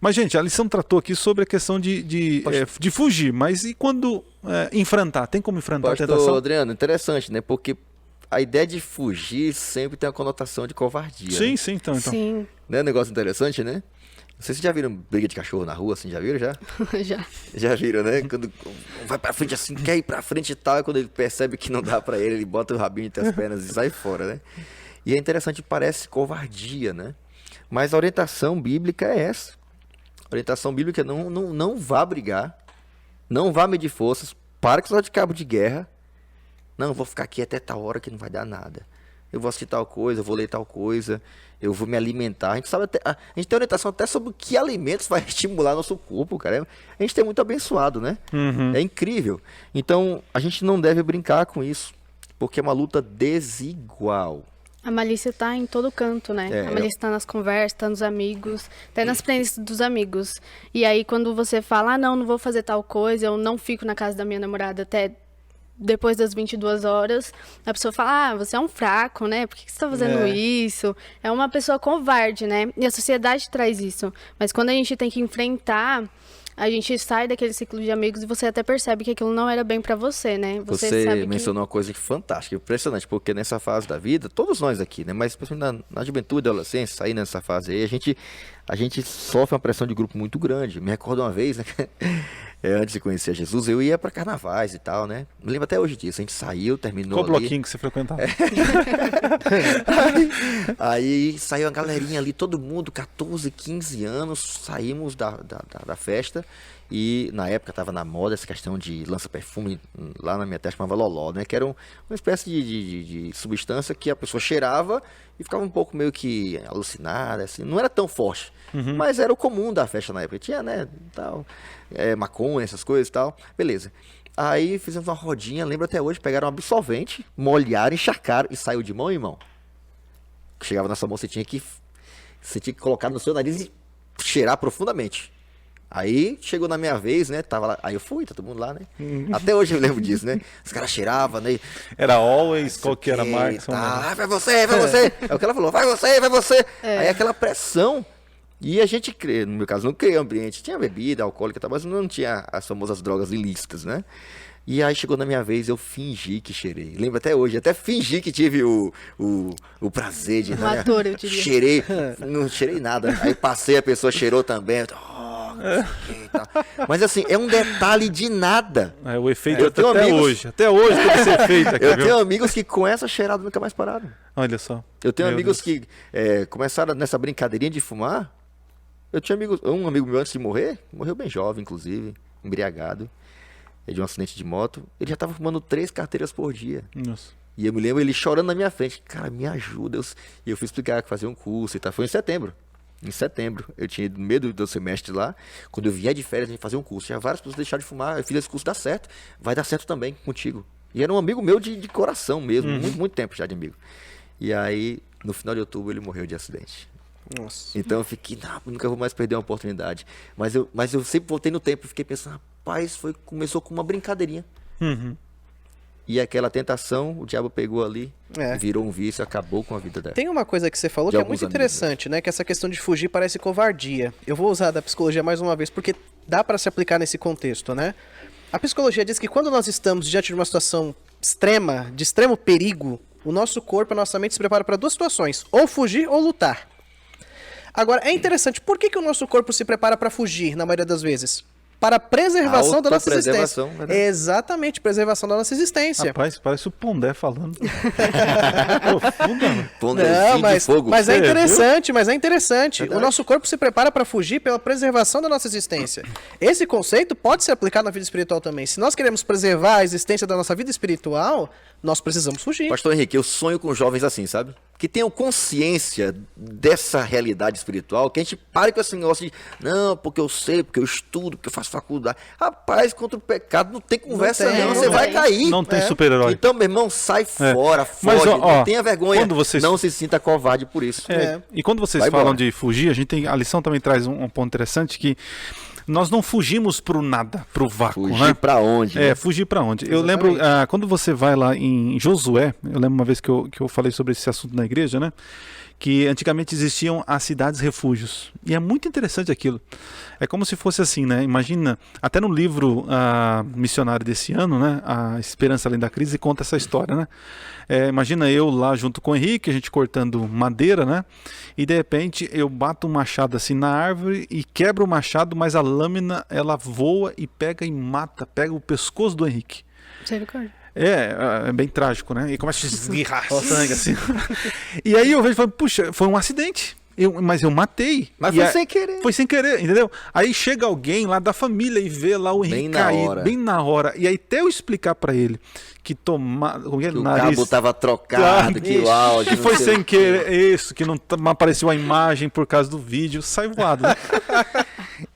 Speaker 1: Mas, gente, a lição tratou aqui sobre a questão de fugir. Mas e quando enfrentar? Tem como enfrentar a
Speaker 2: Pastor
Speaker 1: tentação?
Speaker 2: Adriano, interessante, né? Porque a ideia de fugir sempre tem a conotação de covardia.
Speaker 1: Sim,
Speaker 2: né?
Speaker 1: sim, então.
Speaker 3: Sim,
Speaker 2: Não é um negócio interessante, né? Não sei se já viram briga de cachorro na rua, assim, já viram já?
Speaker 3: já.
Speaker 2: Já viram, né? Quando vai pra frente assim, quer ir pra frente e tal, e quando ele percebe que não dá pra ele bota o rabinho entre as pernas e sai fora, né? E é interessante, parece covardia, né? Mas a orientação bíblica é essa. A orientação bíblica é não vá brigar, não vá medir forças, para com esse de cabo de guerra. Não, vou ficar aqui até tal hora que não vai dar nada. Eu vou assistir tal coisa, eu vou ler tal coisa, eu vou me alimentar. A gente sabe a gente tem orientação até sobre que alimentos vai estimular nosso corpo, cara. A gente é muito abençoado, né? É incrível. Então, a gente não deve brincar com isso, porque é uma luta desigual.
Speaker 3: A malícia tá em todo canto, né? A malícia tá nas conversas, tá nos amigos, até nas frentes dos amigos. E aí, quando você fala, não vou fazer tal coisa, eu não fico na casa da minha namorada até depois das 22 horas, a pessoa fala, você é um fraco, né? Por que você tá fazendo isso? É uma pessoa covarde, né? E a sociedade traz isso. Mas quando a gente tem que enfrentar, a gente sai daquele ciclo de amigos e você até percebe que aquilo não era bem pra você, né?
Speaker 2: Você
Speaker 3: sabe
Speaker 2: mencionou uma coisa fantástica, impressionante, porque nessa fase da vida, todos nós aqui, né? Mas principalmente na juventude, adolescência, sair nessa fase aí, a gente sofre uma pressão de grupo muito grande. Me recordo uma vez, né? Antes de conhecer Jesus, eu ia pra carnavais e tal, né? Me lembro até hoje disso. A gente saiu, terminou
Speaker 1: Qual bloquinho que você frequentava?
Speaker 2: Aí saiu a galerinha ali, todo mundo, 14, 15 anos, saímos da festa. E na época estava na moda essa questão de lança-perfume, lá na minha terra chamava loló, né? Que era uma espécie de substância que a pessoa cheirava e ficava um pouco meio que alucinada, assim. Não era tão forte, mas era o comum da festa na época. Tinha, né, tal, maconha, essas coisas e tal. Beleza. Aí fizemos uma rodinha, lembro até hoje, pegaram um absorvente, molharam, encharcaram e saiu de mão em mão. Chegava na sua mão, você tinha que colocar no seu nariz e cheirar profundamente. Aí chegou na minha vez, né? Tava lá, aí eu fui, todo mundo lá, né? Até hoje eu lembro disso, né? Os caras cheiravam, né?
Speaker 1: Era Always, qual que era a marca?
Speaker 2: Tá, vai você, vai você. É o que ela falou, vai você, vai você. Aí aquela pressão. E a gente, no meu caso, não criou ambiente. Tinha bebida alcoólica e tal, mas não tinha as famosas drogas ilícitas, né? E aí chegou na minha vez, eu fingi que cheirei. Lembro até hoje, até fingi que tive o prazer de...
Speaker 3: Um ator, eu diria.
Speaker 2: Cheirei, não cheirei nada. Aí passei, a pessoa cheirou também. Mas assim, é um detalhe de nada.
Speaker 1: O efeito até hoje. Até hoje tem esse efeito aqui,
Speaker 2: eu tenho amigos que com essa cheirada nunca mais pararam.
Speaker 1: Olha só.
Speaker 2: Eu tenho amigos que começaram nessa brincadeirinha de fumar. Eu tinha um amigo meu antes de morrer, morreu bem jovem, inclusive, embriagado, de um acidente de moto. Ele já estava fumando 3 carteiras por dia.
Speaker 1: Nossa.
Speaker 2: E eu me lembro ele chorando na minha frente. Cara, me ajuda. E eu fui explicar que fazer um curso e tal. Foi em setembro. Em setembro. Eu tinha ido no meio do semestre lá. Quando eu vier de férias, a gente fazer um curso. Tinha várias pessoas que deixaram de fumar. Eu fiz esse curso, dá certo. Vai dar certo também contigo. E era um amigo meu de coração mesmo. Muito, muito tempo já de amigo. E aí, no final de outubro, ele morreu de acidente.
Speaker 4: Nossa.
Speaker 2: Então eu fiquei, nunca vou mais perder uma oportunidade. Mas eu sempre voltei no tempo e fiquei pensando, rapaz, começou com uma brincadeirinha. E aquela tentação, o diabo pegou ali, virou um vício, acabou com a vida dela.
Speaker 4: Tem uma coisa que você falou que é muito interessante, né? Que essa questão de fugir parece covardia. Eu vou usar da psicologia mais uma vez, porque dá para se aplicar nesse contexto, né? A psicologia diz que quando nós estamos diante de uma situação extrema, de extremo perigo, o nosso corpo, a nossa mente se prepara para 2 situações, ou fugir ou lutar. Agora, é interessante, por que o nosso corpo se prepara para fugir, na maioria das vezes? Para a preservação da nossa existência.
Speaker 2: Né?
Speaker 4: Exatamente, preservação da nossa existência.
Speaker 1: Rapaz, parece o Pondé falando. Profunda,
Speaker 4: não, mas é interessante, mas é interessante. O nosso corpo se prepara para fugir pela preservação da nossa existência. Esse conceito pode ser aplicado na vida espiritual também. Se nós queremos preservar a existência da nossa vida espiritual, nós precisamos fugir.
Speaker 2: Pastor Henrique, eu sonho com jovens assim, sabe? Que tenham consciência dessa realidade espiritual, que a gente pare com esse negócio de, não, porque eu sei, porque eu estudo, porque eu faço faculdade. Rapaz, contra o pecado não tem conversa não, você vai cair.
Speaker 1: Não tem super-herói.
Speaker 2: Então, meu irmão, sai fora, foge, não tenha vergonha, não se sinta covarde por isso.
Speaker 1: E quando vocês falam de fugir, a lição também traz um ponto interessante que nós não fugimos pro nada, pro vácuo.
Speaker 2: Fugir pra onde? Né?
Speaker 1: Fugir pra onde? Exatamente. Eu lembro, quando você vai lá em Josué, eu lembro uma vez que eu falei sobre esse assunto na igreja, né? Que antigamente existiam as cidades refúgios. E é muito interessante aquilo. É como se fosse assim, né? Imagina, até no livro missionário desse ano, né? A Esperança Além da Crise, conta essa história, né? Imagina eu lá junto com o Henrique, a gente cortando madeira, né? E de repente eu bato um machado assim na árvore e quebro o machado, mas a lâmina ela voa e pega o pescoço do Henrique. É bem trágico, né? E começa a esguirrar sangue assim. E aí eu vejo e falo, puxa, foi um acidente. Mas eu matei.
Speaker 2: Mas foi sem querer.
Speaker 1: Foi sem querer, entendeu? Aí chega alguém lá da família e vê lá o Henrique cair bem na hora. E aí até eu explicar pra ele que o
Speaker 2: cabo tava trocado, que o áudio...
Speaker 1: Que foi sem querer, isso, que não apareceu a imagem por causa do vídeo, sai voado, né?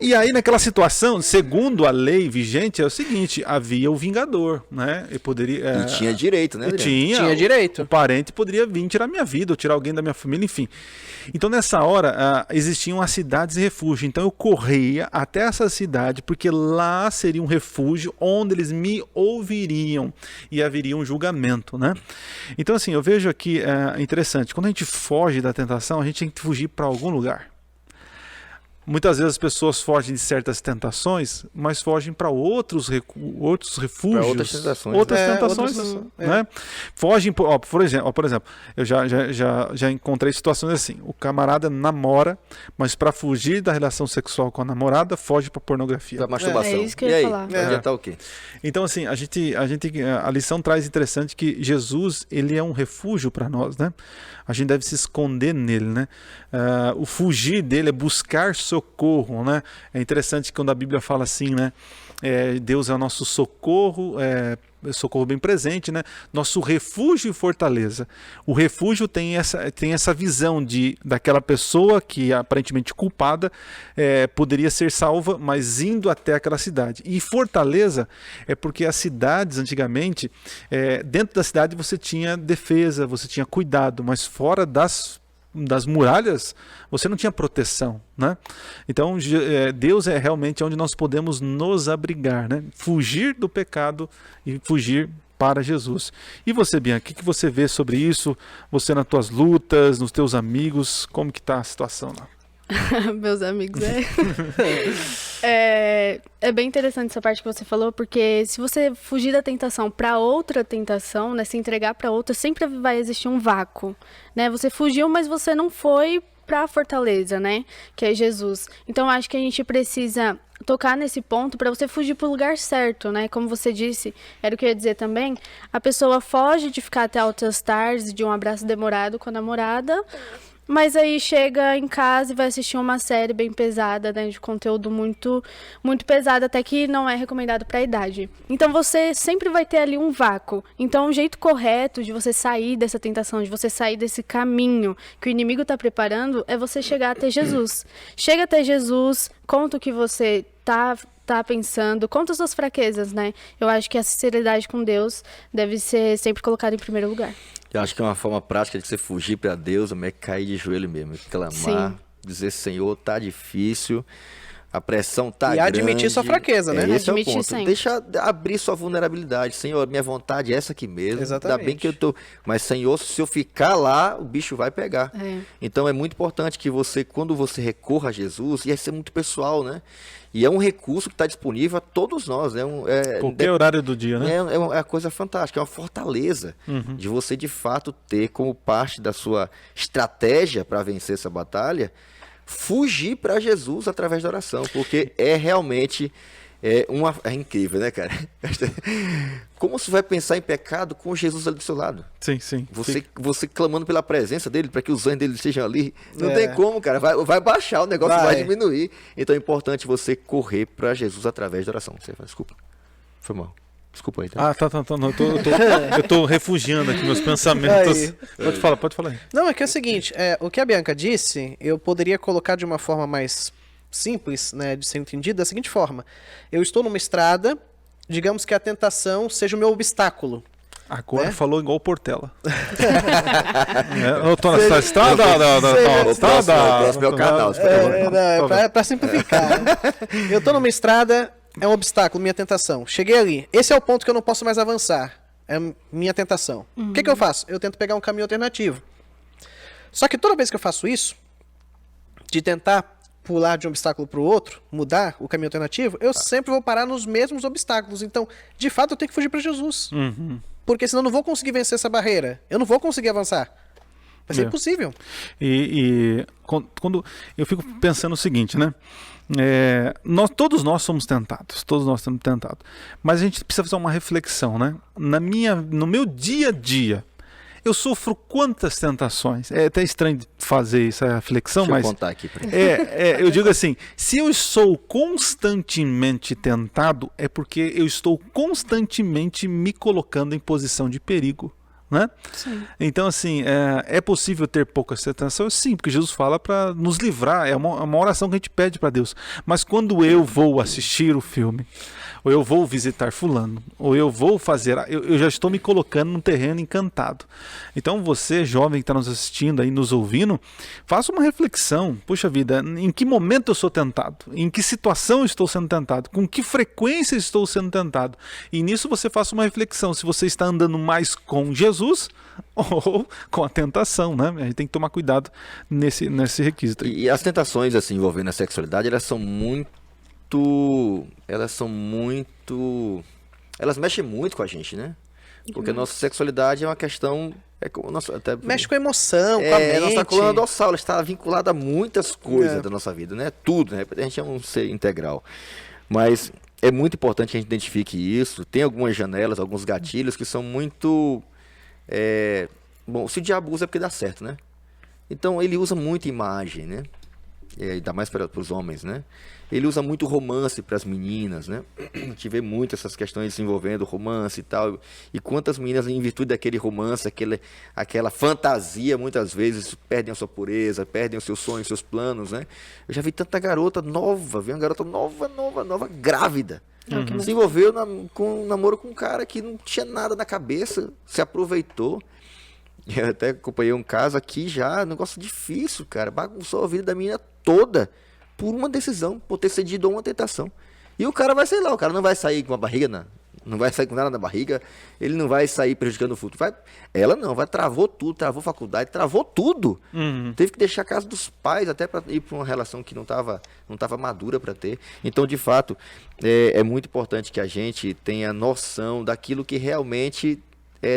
Speaker 1: E aí naquela situação, segundo a lei vigente, é o seguinte, havia o vingador, né? E poderia...
Speaker 2: E tinha direito, né, Adriano?
Speaker 4: Tinha direito.
Speaker 1: O parente poderia vir tirar minha vida, ou tirar alguém da minha família, enfim. Então nessa hora existiam as cidades de refúgio. Então eu corria até essa cidade, porque lá seria um refúgio onde eles me ouviriam e haveria um julgamento, né? Então assim, eu vejo aqui, interessante, quando a gente foge da tentação, a gente tem que fugir para algum lugar. Muitas vezes as pessoas fogem de certas tentações, mas fogem para outros refúgios. Para
Speaker 2: outras
Speaker 1: tentações. Né? Fogem, por exemplo, eu já encontrei situações assim. O camarada namora, mas para fugir da relação sexual com a namorada, foge para pornografia.
Speaker 2: Para masturbação.
Speaker 3: É isso que eu ia falar.
Speaker 2: Adiantar o quê?
Speaker 1: Então, assim, a lição traz interessante que Jesus, ele é um refúgio para nós, né? A gente deve se esconder nele, né? O fugir dele é buscar socorro, né? É interessante quando a Bíblia fala assim, né? Deus é o nosso socorro, socorro bem presente, né? Nosso refúgio e fortaleza. O refúgio tem essa visão daquela pessoa que aparentemente culpada poderia ser salva, mas indo até aquela cidade. E fortaleza é porque as cidades antigamente, dentro da cidade você tinha defesa, você tinha cuidado, mas fora das muralhas, você não tinha proteção, né? Então, Deus é realmente onde nós podemos nos abrigar, né? Fugir do pecado e fugir para Jesus. E você, Bianca, o que você vê sobre isso? Você nas tuas lutas, nos teus amigos, como que está a situação lá?
Speaker 3: Meus amigos, é bem interessante essa parte que você falou, porque se você fugir da tentação para outra tentação, né, se entregar para outra, sempre vai existir um vácuo, né? Você fugiu, mas você não foi para a fortaleza, né, que é Jesus. Então, acho que a gente precisa tocar nesse ponto para você fugir para o lugar certo, né? Como você disse, era o que eu ia dizer também, a pessoa foge de ficar até altas tardes, de um abraço demorado com a namorada, mas aí chega em casa e vai assistir uma série bem pesada, né, de conteúdo muito, muito pesado, até que não é recomendado para a idade. Então você sempre vai ter ali um vácuo. Então o jeito correto de você sair dessa tentação, de você sair desse caminho que o inimigo está preparando, é você chegar até Jesus. Chega até Jesus, conta o que você tá pensando, conta as suas fraquezas, né? Eu acho que a sinceridade com Deus deve ser sempre colocada em primeiro lugar.
Speaker 2: Eu acho que é uma forma prática de você fugir para Deus, é cair de joelho mesmo, clamar,
Speaker 3: Sim.
Speaker 2: dizer, Senhor, tá difícil, a pressão tá grande.
Speaker 4: E admitir sua fraqueza, né?
Speaker 2: Esse
Speaker 3: Admitir
Speaker 2: é o ponto.
Speaker 3: sempre.
Speaker 2: Deixa abrir sua vulnerabilidade. Senhor, minha vontade é essa aqui mesmo.
Speaker 4: Exatamente.
Speaker 2: Ainda bem que eu tô... Mas, Senhor, se eu ficar lá, o bicho vai pegar. Então, é muito importante que você, quando você recorra a Jesus, e isso é muito pessoal, né? E é um recurso que está disponível a todos nós.
Speaker 1: Qualquer horário do dia, né?
Speaker 2: É uma coisa fantástica, é uma fortaleza de você, de fato, ter como parte da sua estratégia para vencer essa batalha, fugir para Jesus através da oração, porque é realmente é incrível, né, cara? Como você vai pensar em pecado com Jesus ali do seu lado?
Speaker 1: Sim, sim.
Speaker 2: Você clamando pela presença dele, para que os anjos dele estejam ali. Não tem como, cara. Vai baixar, o negócio vai diminuir. Então é importante você correr para Jesus através da oração. Você fala, desculpa. Foi mal. Desculpa aí. Tá?
Speaker 1: Tá. Não, eu tô refugiando aqui meus pensamentos.
Speaker 4: Aí.
Speaker 1: Pode falar aí.
Speaker 4: Não, é que é o seguinte, o que a Bianca disse, eu poderia colocar de uma forma mais simples, né, de ser entendido, da seguinte forma. Eu estou numa estrada, digamos que a tentação seja o meu obstáculo.
Speaker 1: Agora
Speaker 4: né?
Speaker 1: falou igual o Portela. Eu tô nessa estrada.
Speaker 2: O próximo é o canal.
Speaker 4: Pra simplificar. Né? Eu tô numa estrada, é um obstáculo, minha tentação. Cheguei ali. Esse é o ponto que eu não posso mais avançar. É minha tentação. O que eu faço? Eu tento pegar um caminho alternativo. Só que toda vez que eu faço isso, de tentar pular de um obstáculo para o outro, mudar o caminho alternativo, eu sempre vou parar nos mesmos obstáculos. Então, de fato, eu tenho que fugir para Jesus. Porque senão eu não vou conseguir vencer essa barreira. Eu não vou conseguir avançar. Vai ser impossível.
Speaker 1: E quando eu fico pensando o seguinte, né? Todos nós somos tentados, mas a gente precisa fazer uma reflexão, né? No meu dia a dia, eu sofro quantas tentações? É até estranho fazer essa reflexão,
Speaker 2: Deixa
Speaker 1: mas
Speaker 2: eu contar aqui pra
Speaker 1: eu digo assim, se eu sou constantemente tentado, é porque eu estou constantemente me colocando em posição de perigo. Né? Então, assim, é possível ter poucas tentações? Sim, porque Jesus fala para nos livrar, é uma oração que a gente pede para Deus. Mas quando eu vou assistir o filme, ou eu vou visitar fulano, ou eu vou fazer, eu já estou me colocando num terreno encantado. Então você, jovem que está nos assistindo aí, nos ouvindo, faça uma reflexão. Puxa vida, em que momento eu sou tentado? Em que situação eu estou sendo tentado? Com que frequência estou sendo tentado? E nisso você faça uma reflexão, se você está andando mais com Jesus ou com a tentação, né? A gente tem que tomar cuidado nesse requisito.
Speaker 2: E as tentações, assim, envolvendo a sexualidade, elas mexem muito com a gente, né? Porque a nossa sexualidade é uma questão...
Speaker 4: mexe com a emoção, com a mente.
Speaker 2: A nossa coluna dorsal, ela está vinculada a muitas coisas da nossa vida, né? Tudo, né? A gente é um ser integral. Mas é muito importante que a gente identifique isso. Tem algumas janelas, alguns gatilhos que são muito... Bom, se o diabo usa é porque dá certo, né? Então ele usa muita imagem, né? ainda mais para os homens, né? Ele usa muito romance para as meninas, né? A gente vê muito essas questões envolvendo romance e tal. E quantas meninas, em virtude daquele romance, aquela fantasia, muitas vezes perdem a sua pureza, perdem os seus sonhos, seus planos, né? Eu já vi tanta garota nova, vi uma garota nova, grávida. Se envolveu com um namoro com um cara que não tinha nada na cabeça, se aproveitou. Eu até acompanhei um caso aqui já, negócio difícil, cara. Bagunçou a vida da menina toda por uma decisão, por ter cedido a uma tentação. E o cara vai, sei lá, o cara não vai sair com a barriga, não vai sair com nada na barriga, ele não vai sair prejudicando o futuro. Ela não, travou tudo, travou faculdade, travou tudo. Teve que deixar a casa dos pais até para ir para uma relação que não tava madura para ter. Então, de fato, é muito importante que a gente tenha noção daquilo que realmente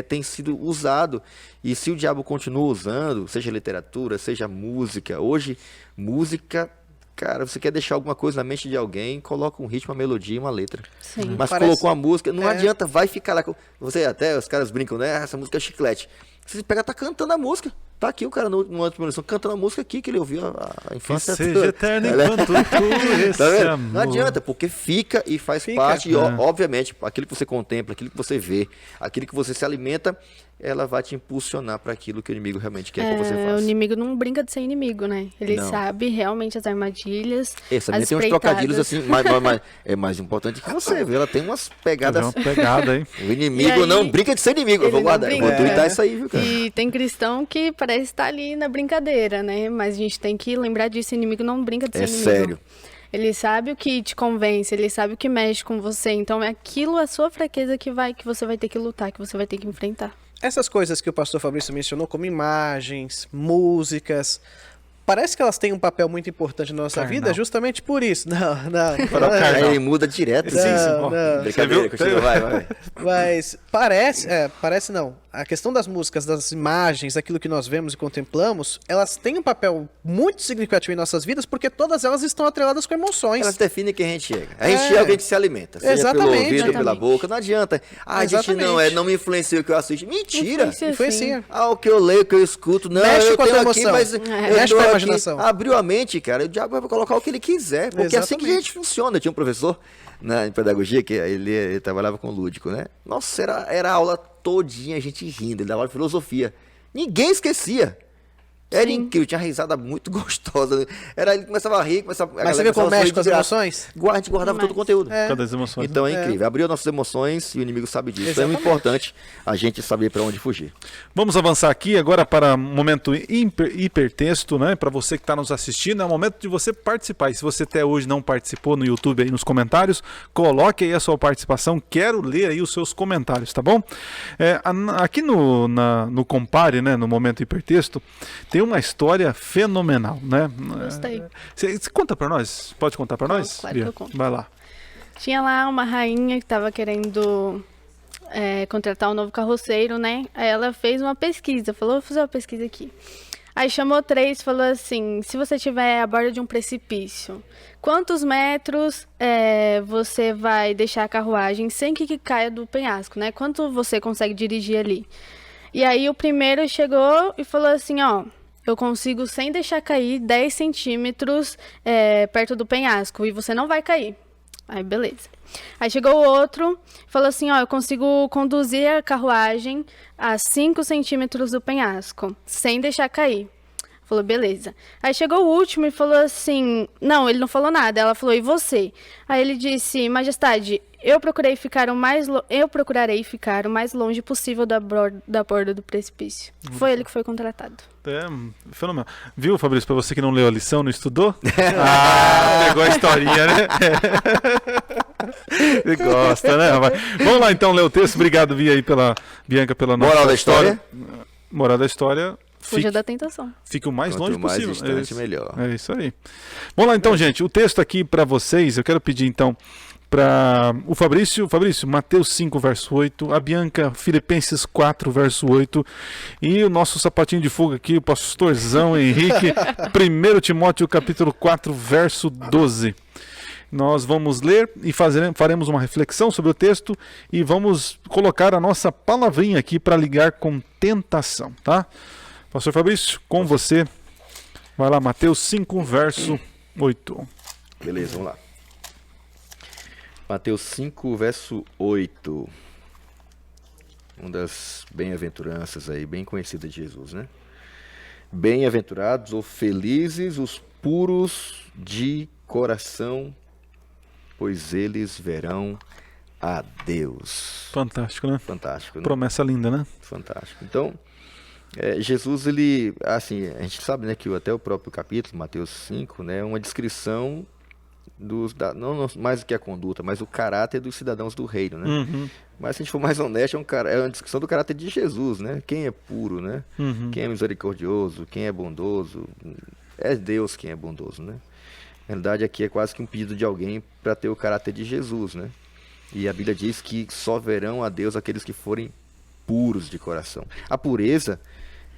Speaker 2: tem sido usado. E se o diabo continua usando, seja literatura, seja música, hoje, música, cara, você quer deixar alguma coisa na mente de alguém, coloca um ritmo, uma melodia, uma letra.
Speaker 3: Sim.
Speaker 2: Mas colocou a música, não adianta, vai ficar lá. Você até, os caras brincam, né? Essa música é chiclete. Você pega, tá cantando a música. Tá aqui o cara no outro minuto cantando a música aqui que ele ouviu a infância.
Speaker 1: Que seja eterno enquanto tu esse
Speaker 2: tá
Speaker 1: amor.
Speaker 2: Não adianta, porque fica e faz parte. E obviamente, aquilo que você contempla, aquilo que você vê, aquilo que você se alimenta, ela vai te impulsionar para aquilo que o inimigo realmente quer que você faça.
Speaker 3: O inimigo não brinca de ser inimigo, né? Ele
Speaker 2: Não.
Speaker 3: sabe realmente as armadilhas.
Speaker 2: Essa
Speaker 3: as
Speaker 2: tem uns trocadilhos assim, mas é mais importante que você, viu? Ela tem umas pegadas.
Speaker 1: É uma pegada, hein?
Speaker 2: O inimigo
Speaker 3: E aí,
Speaker 2: não brinca de ser inimigo. Eu
Speaker 3: ele
Speaker 2: vou
Speaker 3: não
Speaker 2: guardar, eu vou
Speaker 3: brinca.
Speaker 2: tuitar isso aí, viu, cara?
Speaker 3: E tem cristão que parece estar ali na brincadeira, né? Mas a gente tem que lembrar disso, o inimigo não brinca de ser inimigo.
Speaker 2: Sério.
Speaker 3: Ele sabe o que te convence, ele sabe o que mexe com você. Então é aquilo, a sua fraqueza que você vai ter que lutar, que você vai ter que enfrentar.
Speaker 4: Essas coisas que o pastor Fabrício mencionou, como imagens, músicas, parece que elas têm um papel muito importante na nossa vida justamente por isso. Não.
Speaker 2: Aí ele muda direto.
Speaker 4: Não.
Speaker 2: Brincadeira, continua, vai.
Speaker 4: Mas parece não. A questão das músicas, das imagens, aquilo que nós vemos e contemplamos, elas têm um papel muito significativo em nossas vidas porque todas elas estão atreladas com emoções.
Speaker 2: Elas definem quem a gente é. A gente é o que a gente se alimenta. Seja pelo ouvido, pela boca. Não adianta. A gente não me influencia o que eu assisto. Mentira.
Speaker 3: Influencia.
Speaker 2: O que eu leio, o que eu escuto. Não,
Speaker 4: Mexe
Speaker 2: eu
Speaker 4: com a
Speaker 2: tenho
Speaker 4: tua
Speaker 2: aqui,
Speaker 4: emoção.
Speaker 2: mas
Speaker 4: Mexe com a imaginação.
Speaker 2: Abriu a mente, cara. O diabo vai colocar o que ele quiser. Porque é assim que a gente funciona. Eu tinha um professor em pedagogia que ele trabalhava com lúdico, né? Nossa, era aula todinha, a gente rindo. Ele dava aula de filosofia. Ninguém esquecia. Era incrível, tinha risada muito gostosa. Ele começava a rir,
Speaker 4: Mas você vê como mexe com as emoções?
Speaker 2: A gente guardava todo o conteúdo.
Speaker 1: Cada das emoções.
Speaker 2: Então é incrível. Abriu nossas emoções e o inimigo sabe disso. Então é muito importante a gente saber para onde fugir.
Speaker 1: Vamos avançar aqui agora para o momento hipertexto, né? Para você que está nos assistindo, é o momento de você participar. E se você até hoje não participou no YouTube aí nos comentários, coloque aí a sua participação. Quero ler aí os seus comentários, tá bom? Aqui no Compare, né? No momento hipertexto, tem uma história fenomenal, né?
Speaker 3: Gostei.
Speaker 1: Você conta para nós? Pode contar para nós?
Speaker 3: Claro
Speaker 1: Bia?
Speaker 3: que eu conto.
Speaker 1: Vai lá.
Speaker 3: Tinha lá uma rainha que estava querendo contratar um novo carroceiro, né? Aí ela fez uma pesquisa, falou, vou fazer uma pesquisa aqui. Aí chamou 3, falou assim, se você estiver à borda de um precipício, quantos metros você vai deixar a carruagem sem que caia do penhasco, né? Quanto você consegue dirigir ali? E aí o primeiro chegou e falou assim, ó, eu consigo, sem deixar cair, 10 centímetros perto do penhasco e você não vai cair. Aí, beleza. Aí chegou o outro, falou assim, ó, eu consigo conduzir a carruagem a 5 centímetros do penhasco, sem deixar cair. Falou, beleza. Aí chegou o último e falou assim, não, ele não falou nada, ela falou, e você? Aí ele disse, majestade, eu procurarei ficar o mais longe possível da borda do precipício. Foi ele que foi contratado.
Speaker 1: Fenomenal. Viu, Fabrício, para você que não leu a lição, não estudou? Pegou a historinha, né? Ele gosta, né? Vamos lá então ler o texto. Obrigado, Bianca, pela nossa
Speaker 2: Moral da história?
Speaker 1: Moral da história.
Speaker 3: Fuja da tentação.
Speaker 1: Fique o mais
Speaker 2: Quanto
Speaker 1: longe
Speaker 2: mais
Speaker 1: possível.
Speaker 2: distante, melhor.
Speaker 1: É isso aí. Vamos lá então, gente. O texto aqui para vocês, eu quero pedir então para o Fabrício, Mateus 5, verso 8, a Bianca, Filipenses 4, verso 8, e o nosso sapatinho de fuga aqui, o pastorzão Henrique, 1 Timóteo capítulo 4, verso 12. Nós vamos ler e faremos uma reflexão sobre o texto e vamos colocar a nossa palavrinha aqui para ligar com tentação, tá? Pastor Fabrício, com você. Vai lá, Mateus 5, verso 8.
Speaker 2: Beleza, vamos lá. Mateus 5, verso 8. Uma das bem-aventuranças aí, bem conhecida de Jesus, né? Bem-aventurados ou felizes os puros de coração, pois eles verão a Deus.
Speaker 1: Fantástico, né?
Speaker 2: Fantástico, né?
Speaker 1: Promessa linda, né?
Speaker 2: Fantástico. Então, Jesus, ele, assim, a gente sabe, né, que até o próprio capítulo, Mateus 5, né, é uma descrição não mais do que a conduta, mas o caráter dos cidadãos do reino, né?
Speaker 1: Uhum.
Speaker 2: Mas se a gente for mais honesto, é uma descrição do caráter de Jesus, né? Quem é puro, né?
Speaker 1: Uhum.
Speaker 2: Quem é misericordioso, quem é bondoso. É Deus quem é bondoso, né? Na realidade, aqui é quase que um pedido de alguém para ter o caráter de Jesus, né? E a Bíblia diz que só verão a Deus aqueles que forem puros de coração. A pureza,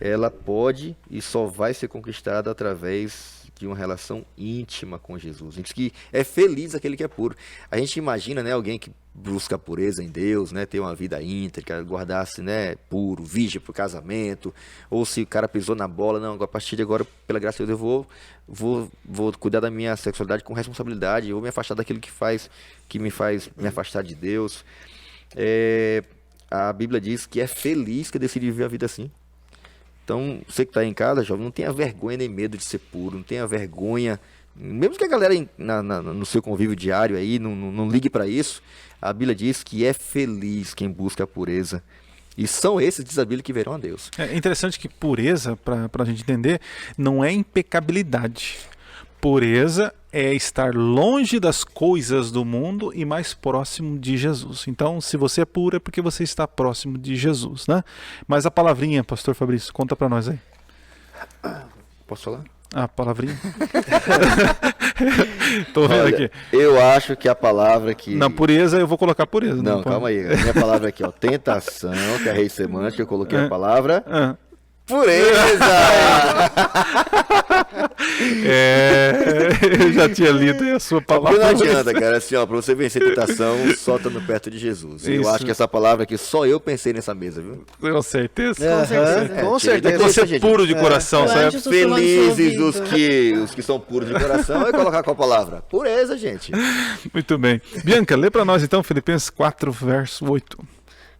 Speaker 2: ela pode e só vai ser conquistada através de uma relação íntima com Jesus. Diz que é feliz aquele que é puro. A gente imagina, né, alguém que busca a pureza em Deus, né, ter uma vida íntegra, guardar-se, né, puro, virgem para o casamento, ou se o cara pisou na bola, não, a partir de agora, pela graça de Deus, eu vou cuidar da minha sexualidade com responsabilidade, eu vou me afastar daquilo que me faz me afastar de Deus. A Bíblia diz que é feliz que decide viver a vida assim. Então, você que está em casa, jovem, não tenha vergonha nem medo de ser puro, não tenha vergonha, mesmo que a galera no seu convívio diário aí não ligue para isso, a Bíblia diz que é feliz quem busca a pureza. E são esses, diz a Bíblia, que verão a Deus.
Speaker 1: É interessante que pureza, para a gente entender, não é impecabilidade. Pureza é estar longe das coisas do mundo e mais próximo de Jesus. Então, se você é puro, é porque você está próximo de Jesus, né? Mas a palavrinha, pastor Fabrício, conta para nós aí.
Speaker 2: Posso falar?
Speaker 1: A palavrinha? Tô vendo aqui.
Speaker 2: Eu acho que a palavra que...
Speaker 1: Na pureza, eu vou colocar pureza.
Speaker 2: Não, calma aí. A minha palavra aqui, ó. Tentação, que é a rei semântica, eu coloquei a palavra... Pureza!
Speaker 1: Eu já tinha lido a sua palavra.
Speaker 2: Não adianta, cara, assim, ó, pra você vencer a tentação, só estando perto de Jesus.
Speaker 1: Isso.
Speaker 2: Eu acho que essa palavra aqui, só eu pensei nessa mesa, viu?
Speaker 1: Com certeza.
Speaker 3: Com certeza.
Speaker 4: Com
Speaker 2: tirei
Speaker 4: certeza.
Speaker 2: daqui,
Speaker 1: Você é
Speaker 2: gente.
Speaker 1: puro de coração,
Speaker 3: Eu
Speaker 1: certo?
Speaker 3: anjo sussurrando no seu
Speaker 2: Felizes
Speaker 3: ouvido.
Speaker 2: os que são puros de coração, é colocar qual palavra? Pureza, gente.
Speaker 1: Muito bem. Bianca, lê para nós então Filipenses 4, verso 8.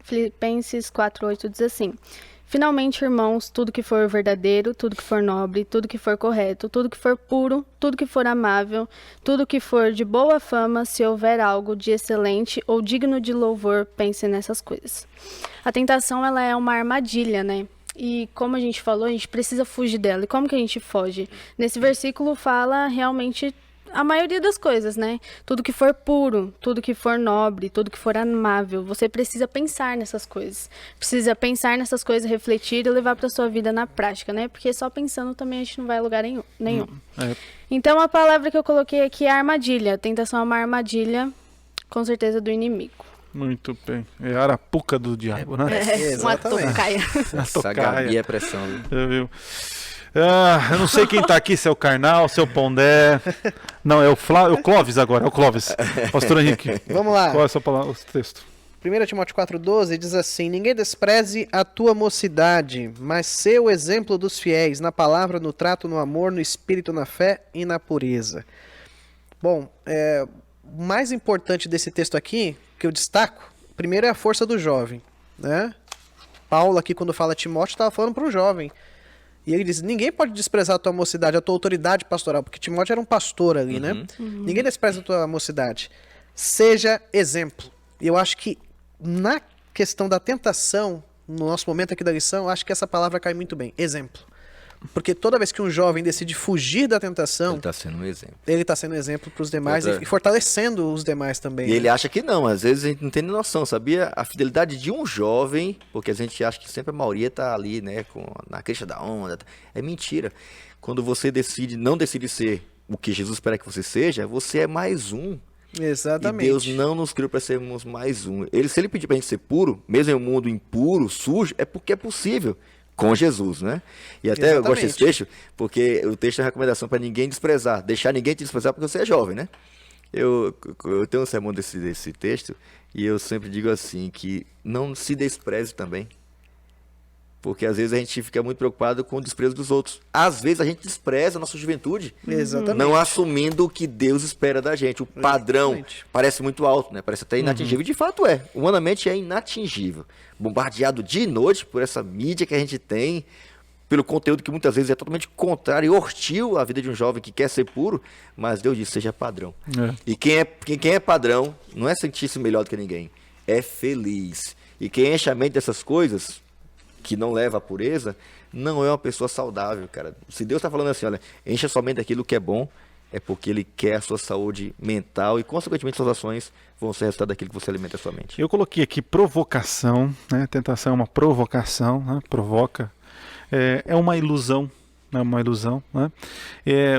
Speaker 3: Filipenses 4:8 diz assim: Finalmente, irmãos, tudo que for verdadeiro, tudo que for nobre, tudo que for correto, tudo que for puro, tudo que for amável, tudo que for de boa fama, se houver algo de excelente ou digno de louvor, pense nessas coisas. A tentação, ela é uma armadilha, né? E como a gente falou, a gente precisa fugir dela. E como que a gente foge? Nesse versículo fala realmente a maioria das coisas, né? Tudo que for puro, tudo que for nobre, tudo que for amável, você precisa pensar nessas coisas. Precisa pensar nessas coisas, refletir e levar para sua vida na prática, né? Porque só pensando também a gente não vai a lugar nenhum. Então a palavra que eu coloquei aqui é armadilha. A tentação é uma armadilha, com certeza, do inimigo.
Speaker 1: Muito bem. É a arapuca do diabo, né?
Speaker 3: Uma
Speaker 4: Exatamente.
Speaker 3: tocaia.
Speaker 2: Essa Gabi é pressão, viu?
Speaker 1: Já viu? Eu não sei quem tá aqui, se é o Karnal, se é o Pondé. Não, é o Clóvis agora, é o Clóvis. Pastor Henrique.
Speaker 4: Vamos lá.
Speaker 1: Qual é a sua palavra, o texto?
Speaker 4: 1 Timóteo 4,12 diz assim: Ninguém despreze a tua mocidade, mas sê o exemplo dos fiéis, na palavra, no trato, no amor, no espírito, na fé e na pureza. Bom, o mais importante desse texto aqui, que eu destaco, primeiro é a força do jovem, né? Paulo aqui, quando fala Timóteo, estava falando para o jovem. E ele diz, ninguém pode desprezar a tua mocidade, a tua autoridade pastoral, porque Timóteo era um pastor ali, né? Ninguém despreza a tua mocidade. Seja exemplo. E eu acho que na questão da tentação, no nosso momento aqui da lição, eu acho que essa palavra cai muito bem. Exemplo. Porque toda vez que um jovem decide fugir da tentação,
Speaker 2: Ele está sendo um exemplo.
Speaker 4: ele está sendo exemplo para os demais e fortalecendo os demais também.
Speaker 2: E
Speaker 4: né?
Speaker 2: ele acha que não, às vezes a gente não tem noção, sabia? A fidelidade de um jovem, porque a gente acha que sempre a maioria tá ali, né, na crista da onda, é mentira. Quando você não decide ser o que Jesus espera que você seja, você é mais um.
Speaker 4: Exatamente.
Speaker 2: E Deus não nos criou para sermos mais um. Se ele pedir para a gente ser puro, mesmo em um mundo impuro, sujo, é porque é possível. Com Jesus, né? E até eu gosto desse texto, porque o texto é uma recomendação para ninguém desprezar, deixar ninguém te desprezar porque você é jovem, né? Eu tenho um sermão desse texto e eu sempre digo assim, que não se despreze também. Porque às vezes a gente fica muito preocupado com o desprezo dos outros. Às vezes a gente despreza a nossa juventude,
Speaker 4: Exatamente.
Speaker 2: não assumindo o que Deus espera da gente. O padrão
Speaker 4: Exatamente.
Speaker 2: parece muito alto, né? Parece até inatingível. De fato é. Humanamente é inatingível. Bombardeado dia e noite por essa mídia que a gente tem, pelo conteúdo que muitas vezes é totalmente contrário e hostil à vida de um jovem que quer ser puro, mas Deus diz, seja padrão. E quem é padrão não é sentir-se melhor do que ninguém, é feliz. E quem enche a mente dessas coisas, que não leva à pureza, não é uma pessoa saudável, cara. Se Deus está falando assim, olha, encha sua mente daquilo que é bom, é porque Ele quer a sua saúde mental e, consequentemente, suas ações vão ser resultado daquilo que você alimenta a sua mente.
Speaker 1: Eu coloquei aqui provocação, né? Tentação é uma provocação, né? Provoca. É uma ilusão, é uma ilusão, né?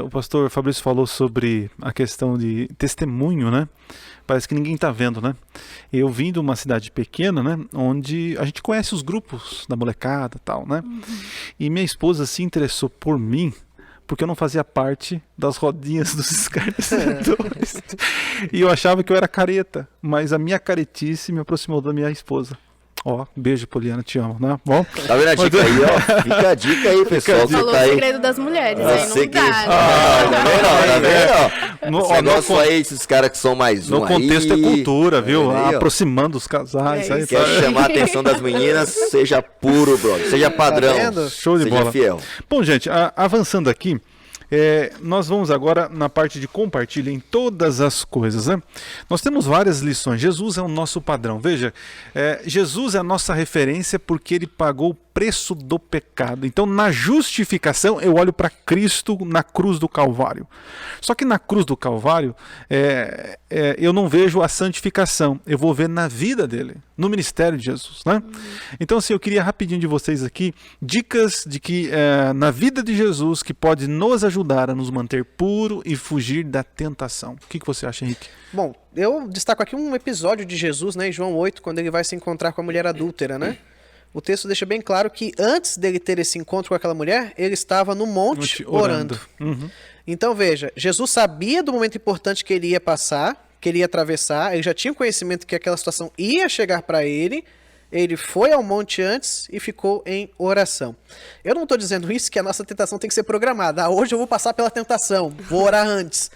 Speaker 1: O pastor Fabrício falou sobre a questão de testemunho, né? Parece que ninguém está vendo, né? Eu vim de uma cidade pequena, né? Onde a gente conhece os grupos da molecada e tal, né? E minha esposa se interessou por mim porque eu não fazia parte das rodinhas dos escarnecedores. E eu achava que eu era careta, mas a minha caretice me aproximou da minha esposa. Ó, beijo, Poliana, te amo, né? Bom,
Speaker 2: Tá vendo a dica aí, ó? Fica a dica aí, pessoal. Que
Speaker 3: Falou
Speaker 2: tá
Speaker 3: o
Speaker 2: aí.
Speaker 3: segredo das mulheres, aí
Speaker 2: Você
Speaker 3: não
Speaker 2: que...
Speaker 3: dá, né?
Speaker 2: Tá vendo?
Speaker 1: No,
Speaker 2: Esse negócio aí, esses caras que são mais
Speaker 1: no
Speaker 2: um
Speaker 1: contexto
Speaker 2: aí,
Speaker 1: é cultura, viu?
Speaker 2: vendo aí, ó?
Speaker 1: Aproximando os casais.
Speaker 3: É
Speaker 1: Aí,
Speaker 3: isso.
Speaker 2: Quer
Speaker 1: tá?
Speaker 2: chamar a atenção das meninas, seja puro, brother. Seja padrão.
Speaker 4: vendo?
Speaker 1: Show de
Speaker 2: seja
Speaker 1: bola.
Speaker 2: fiel.
Speaker 1: Bom, gente, avançando aqui, nós vamos agora na parte de compartilhar em todas as coisas, né? Nós temos várias lições. Jesus é o nosso padrão. Veja, Jesus é a nossa referência porque ele pagou o preço do pecado. Então, na justificação, eu olho para Cristo na cruz do Calvário. Só que na cruz do Calvário, eu não vejo a santificação. Eu vou ver na vida dele, no ministério de Jesus, né? Então, assim, eu queria rapidinho de vocês aqui dicas de que na vida de Jesus que pode nos ajudar a nos manter puro e fugir da tentação. O que você acha, Henrique?
Speaker 4: Bom, eu destaco aqui um episódio de Jesus, né, em João 8, quando ele vai se encontrar com a mulher adúltera, né? O texto deixa bem claro que antes dele ter esse encontro com aquela mulher, ele estava no monte orando.
Speaker 1: Uhum.
Speaker 4: Então veja, Jesus sabia do momento importante que ele ia passar, que ele ia atravessar, ele já tinha conhecimento que aquela situação ia chegar para ele foi ao monte antes e ficou em oração. Eu não estou dizendo isso que a nossa tentação tem que ser programada. Hoje eu vou passar pela tentação, vou orar antes.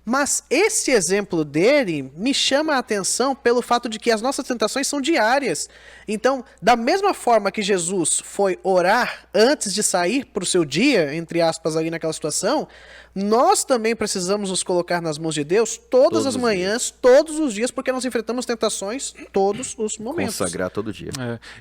Speaker 4: Mas esse exemplo dele me chama a atenção pelo fato de que as nossas tentações são diárias. Então, da mesma forma que Jesus foi orar antes de sair para o seu dia, entre aspas, ali naquela situação, nós também precisamos nos colocar nas mãos de Deus todas as manhãs, todos os dias, porque nós enfrentamos tentações todos os momentos.
Speaker 2: Consagrar todo dia.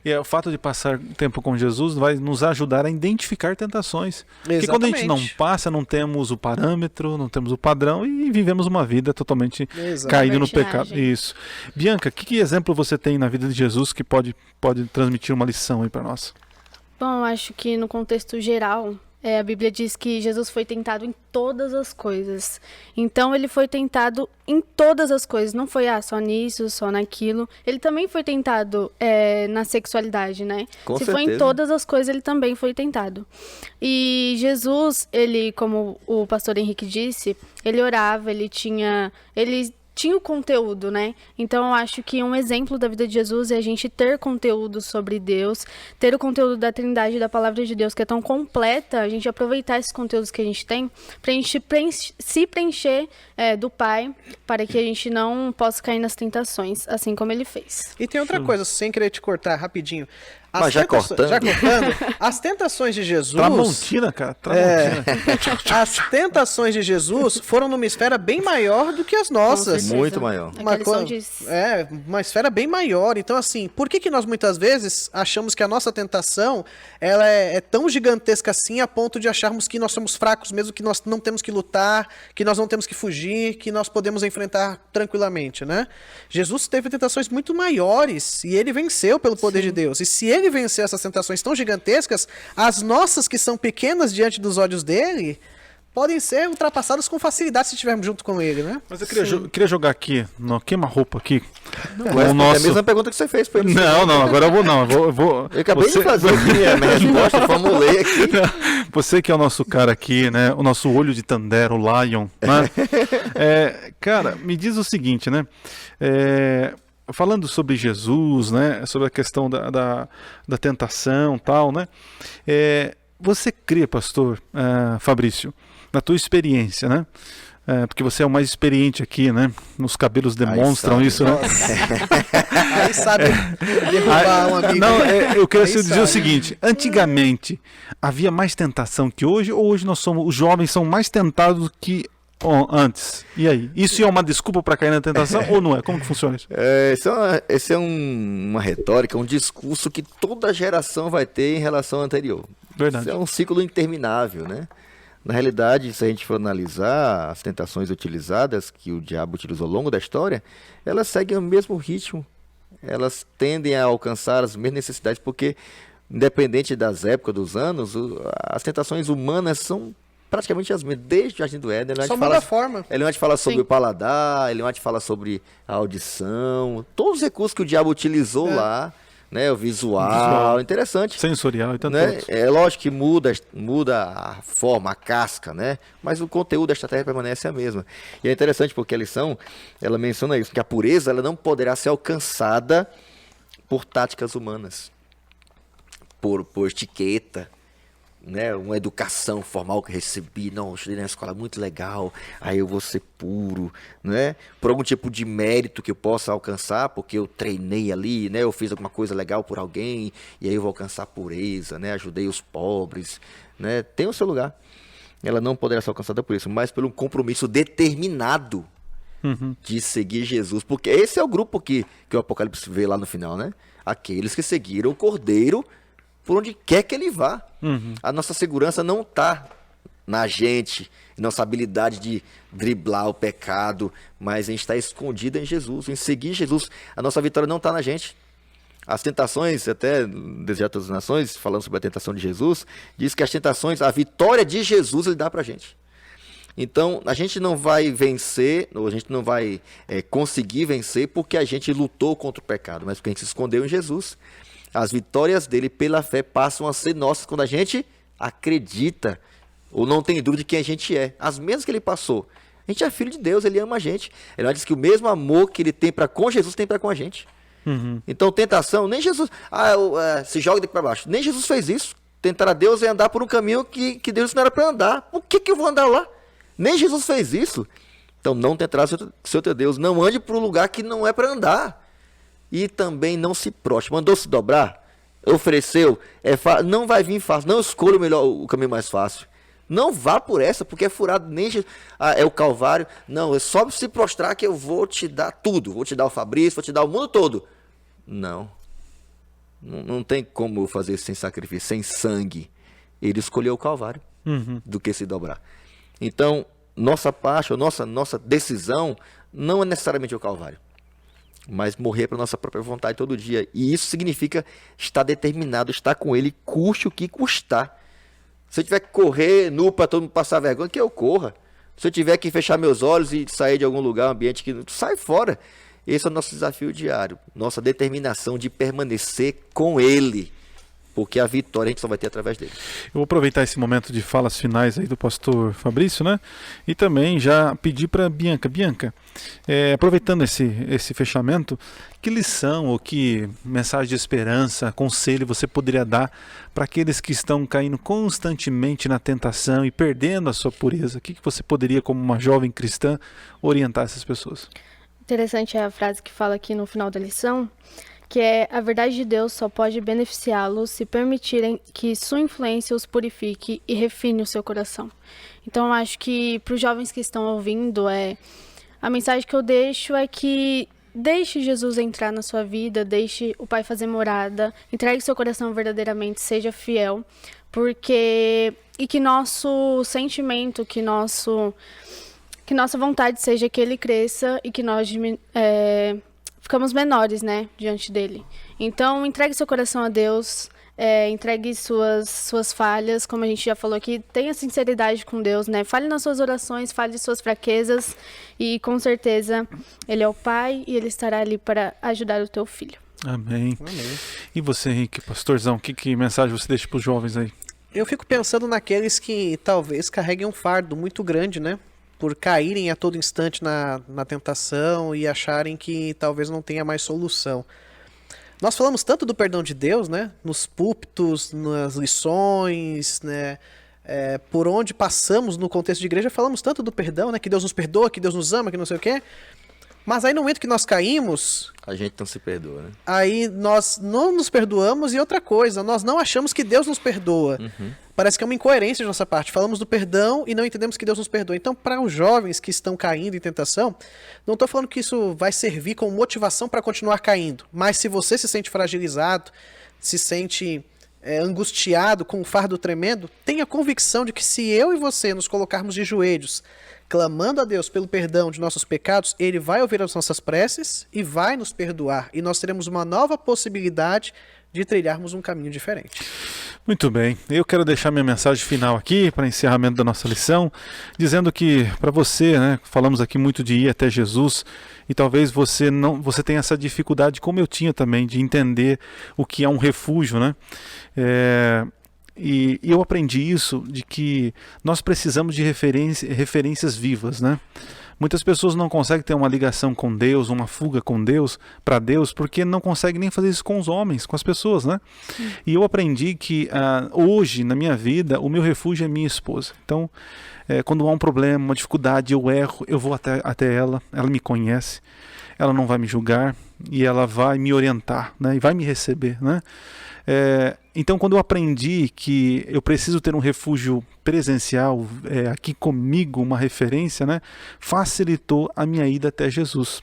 Speaker 1: E o fato de passar tempo com Jesus vai nos ajudar a identificar tentações. Porque quando a gente não passa, não temos o parâmetro, não temos o padrão e vivemos uma vida totalmente caído no pecado. Isso. Bianca, que exemplo você tem na vida de Jesus que pode transmitir uma lição aí para nós?
Speaker 3: Bom, acho que no contexto geral, a Bíblia diz que Jesus foi tentado em todas as coisas. Então, ele foi tentado em todas as coisas. Não foi só nisso, só naquilo. Ele também foi tentado na sexualidade, né?
Speaker 2: Com
Speaker 3: Se
Speaker 2: certeza.
Speaker 3: foi em todas as coisas, ele também foi tentado. E Jesus, ele, como o pastor Henrique disse, ele orava, ele tinha o conteúdo, né? Então eu acho que um exemplo da vida de Jesus é a gente ter conteúdo sobre Deus, ter o conteúdo da Trindade, da Palavra de Deus, que é tão completa, a gente aproveitar esses conteúdos que a gente tem pra gente se preencher do Pai, para que a gente não possa cair nas tentações, assim como ele fez.
Speaker 4: E tem outra coisa, sem querer te cortar rapidinho.
Speaker 2: Mas já cortando?
Speaker 4: As tentações de Jesus...
Speaker 1: Tramontina, cara. Tramontina.
Speaker 4: As tentações de Jesus foram numa esfera bem maior do que as nossas.
Speaker 3: certeza.
Speaker 2: Muito maior.
Speaker 4: Uma esfera bem maior. Então, assim, por que nós muitas vezes achamos que a nossa tentação ela é tão gigantesca assim a ponto de acharmos que nós somos fracos mesmo, que nós não temos que lutar, que nós não temos que fugir, que nós podemos enfrentar tranquilamente, né? Jesus teve tentações muito maiores e ele venceu pelo poder de Deus. E se ele venceu essas tentações tão gigantescas, as nossas que são pequenas diante dos olhos dele podem ser ultrapassadas com facilidade se estivermos junto com ele, né?
Speaker 1: Mas eu queria jogar aqui, no queima-roupa aqui.
Speaker 2: É a mesma pergunta que você fez pra ele.
Speaker 1: Não, agora eu vou não. Eu vou
Speaker 2: Eu acabei de fazer aqui a minha resposta, formulei aqui.
Speaker 1: Você que é o nosso cara aqui, né? O nosso olho de Tandera, o Lion, né? Cara, me diz o seguinte, né? falando sobre Jesus, né? Sobre a questão da tentação, tal, né? Você crê, pastor Fabrício, na tua experiência, né? Porque você é o mais experiente aqui, né? Os cabelos demonstram isso, né?
Speaker 4: Aí sabe derrubar um amigo.
Speaker 1: Não, eu quero dizer o seguinte: antigamente havia mais tentação que hoje, ou hoje os jovens são mais tentados que antes? E aí? Isso é uma desculpa para cair na tentação ou não é? Como que funciona isso?
Speaker 2: Esse é uma retórica, um discurso que toda geração vai ter em relação ao anterior.
Speaker 1: Verdade.
Speaker 2: Isso é um ciclo interminável, né? Na realidade, se a gente for analisar as tentações utilizadas, que o diabo utilizou ao longo da história, elas seguem o mesmo ritmo. Elas tendem a alcançar as mesmas necessidades, porque, independente das épocas, dos anos, as tentações humanas são praticamente as mesmas. Desde o Jardim do Éden,
Speaker 4: Só muda a forma.
Speaker 2: ele não te fala sobre o paladar, ele não te fala sobre a audição, todos os recursos que o diabo utilizou lá, né, o visual, interessante.
Speaker 1: Sensorial e tanto
Speaker 2: Né?
Speaker 1: outros.
Speaker 2: É lógico que muda a forma, a casca, né? Mas o conteúdo da estratégia permanece a mesma. E é interessante porque a lição, ela menciona isso, que a pureza ela não poderá ser alcançada por táticas humanas, por etiqueta, né? Uma educação formal que eu recebi, não, eu estudei na escola muito legal, aí eu vou ser puro, né? Por algum tipo de mérito que eu possa alcançar, porque eu treinei ali, né? Eu fiz alguma coisa legal por alguém, e aí eu vou alcançar a pureza, né? Ajudei os pobres, né? Tem o seu lugar. Ela não poderá ser alcançada por isso, mas pelo compromisso determinado de seguir Jesus, porque esse é o grupo que o Apocalipse vê lá no final, né? Aqueles que seguiram o Cordeiro por onde quer que ele vá. A nossa segurança não está na gente, nossa habilidade de driblar o pecado, mas a gente está escondida em Jesus, em seguir Jesus. A nossa vitória não está na gente. As tentações, até Desejar Todas as Nações, falando sobre a tentação de Jesus, diz que as tentações, a vitória de Jesus ele dá para a gente. Então, a gente não vai vencer, ou a gente não vai conseguir vencer porque a gente lutou contra o pecado, mas porque a gente se escondeu em Jesus. As vitórias dele pela fé passam a ser nossas quando a gente acredita ou não tem dúvida de quem a gente é. As mesmas que ele passou. A gente é filho de Deus, ele ama a gente. Ele diz que o mesmo amor que ele tem para com Jesus tem para com a gente. Então, tentação, nem Jesus se joga daqui para baixo. Nem Jesus fez isso. Tentar a Deus é andar por um caminho que Deus não era para andar. Por que eu vou andar lá? Nem Jesus fez isso. Então, não tentarás o seu teu Deus. Não ande por um lugar que não é para andar. E também não se prostre. Mandou se dobrar, ofereceu, não vai vir fácil. Não escolha o caminho mais fácil. Não vá por essa, porque é furado. Nem é o Calvário. Não, é só se prostrar que eu vou te dar tudo. Vou te dar o Fabrício, vou te dar o mundo todo. Não. Não tem como fazer isso sem sacrifício, sem sangue. Ele escolheu o Calvário do que se dobrar. Então, nossa parte, nossa decisão não é necessariamente o Calvário, mas morrer para nossa própria vontade todo dia. E isso significa estar determinado, estar com ele, custe o que custar. Se eu tiver que correr nu para todo mundo passar vergonha, que eu corra. Se eu tiver que fechar meus olhos e sair de algum lugar, um ambiente que sai fora. Esse é o nosso desafio diário. Nossa determinação de permanecer com ele. Porque a vitória a gente só vai ter através dele.
Speaker 1: Eu vou aproveitar esse momento de falas finais aí do pastor Fabrício, né? E também já pedir para Bianca. Bianca, aproveitando esse fechamento, que lição ou que mensagem de esperança, conselho você poderia dar para aqueles que estão caindo constantemente na tentação e perdendo a sua pureza? O que você poderia, como uma jovem cristã, orientar essas pessoas?
Speaker 3: Interessante a frase que fala aqui no final da lição, que é: a verdade de Deus só pode beneficiá-los se permitirem que sua influência os purifique e refine o seu coração. Então, eu acho que para os jovens que estão ouvindo, a mensagem que eu deixo é que deixe Jesus entrar na sua vida, deixe o Pai fazer morada, entregue seu coração verdadeiramente, seja fiel, e que nosso sentimento, que nossa vontade seja que Ele cresça e que nós ficamos menores, né, diante dele. Então, entregue seu coração a Deus, entregue suas falhas, como a gente já falou aqui, tenha sinceridade com Deus, né, fale nas suas orações, fale de suas fraquezas e, com certeza, Ele é o Pai e Ele estará ali para ajudar o teu filho.
Speaker 1: Amém. E você, Henrique, pastorzão, que mensagem você deixa para os jovens aí?
Speaker 4: Eu fico pensando naqueles que talvez carreguem um fardo muito grande, né? por caírem a todo instante na tentação e acharem que talvez não tenha mais solução. Nós falamos tanto do perdão de Deus, né? Nos púlpitos, nas lições, né? Por onde passamos no contexto de igreja, falamos tanto do perdão, né? Que Deus nos perdoa, que Deus nos ama, que não sei o quê. Mas aí no momento que nós caímos...
Speaker 2: A gente não se perdoa, né?
Speaker 4: Aí nós não nos perdoamos e outra coisa, nós não achamos que Deus nos perdoa. Parece que é uma incoerência de nossa parte. Falamos do perdão e não entendemos que Deus nos perdoa. Então, para os jovens que estão caindo em tentação, não estou falando que isso vai servir como motivação para continuar caindo. Mas se você se sente fragilizado, se sente angustiado com um fardo tremendo, tenha convicção de que se eu e você nos colocarmos de joelhos, clamando a Deus pelo perdão de nossos pecados, Ele vai ouvir as nossas preces e vai nos perdoar. E nós teremos uma nova possibilidade de trilharmos um caminho diferente.
Speaker 1: Muito bem, eu quero deixar minha mensagem final aqui para encerramento da nossa lição, dizendo que para você, né, falamos aqui muito de ir até Jesus e talvez você tenha essa dificuldade, como eu tinha também, de entender o que é um refúgio, né? E eu aprendi isso, de que nós precisamos de referências vivas, né? Muitas pessoas não conseguem ter uma ligação com Deus, uma fuga com Deus, para Deus, porque não conseguem nem fazer isso com os homens, com as pessoas, né? E eu aprendi que hoje, na minha vida, o meu refúgio é minha esposa. Então, quando há um problema, uma dificuldade, eu erro, eu vou até ela me conhece, ela não vai me julgar e ela vai me orientar, né? E vai me receber, né? Então, quando eu aprendi que eu preciso ter um refúgio presencial, aqui comigo, uma referência, né, facilitou a minha ida até Jesus.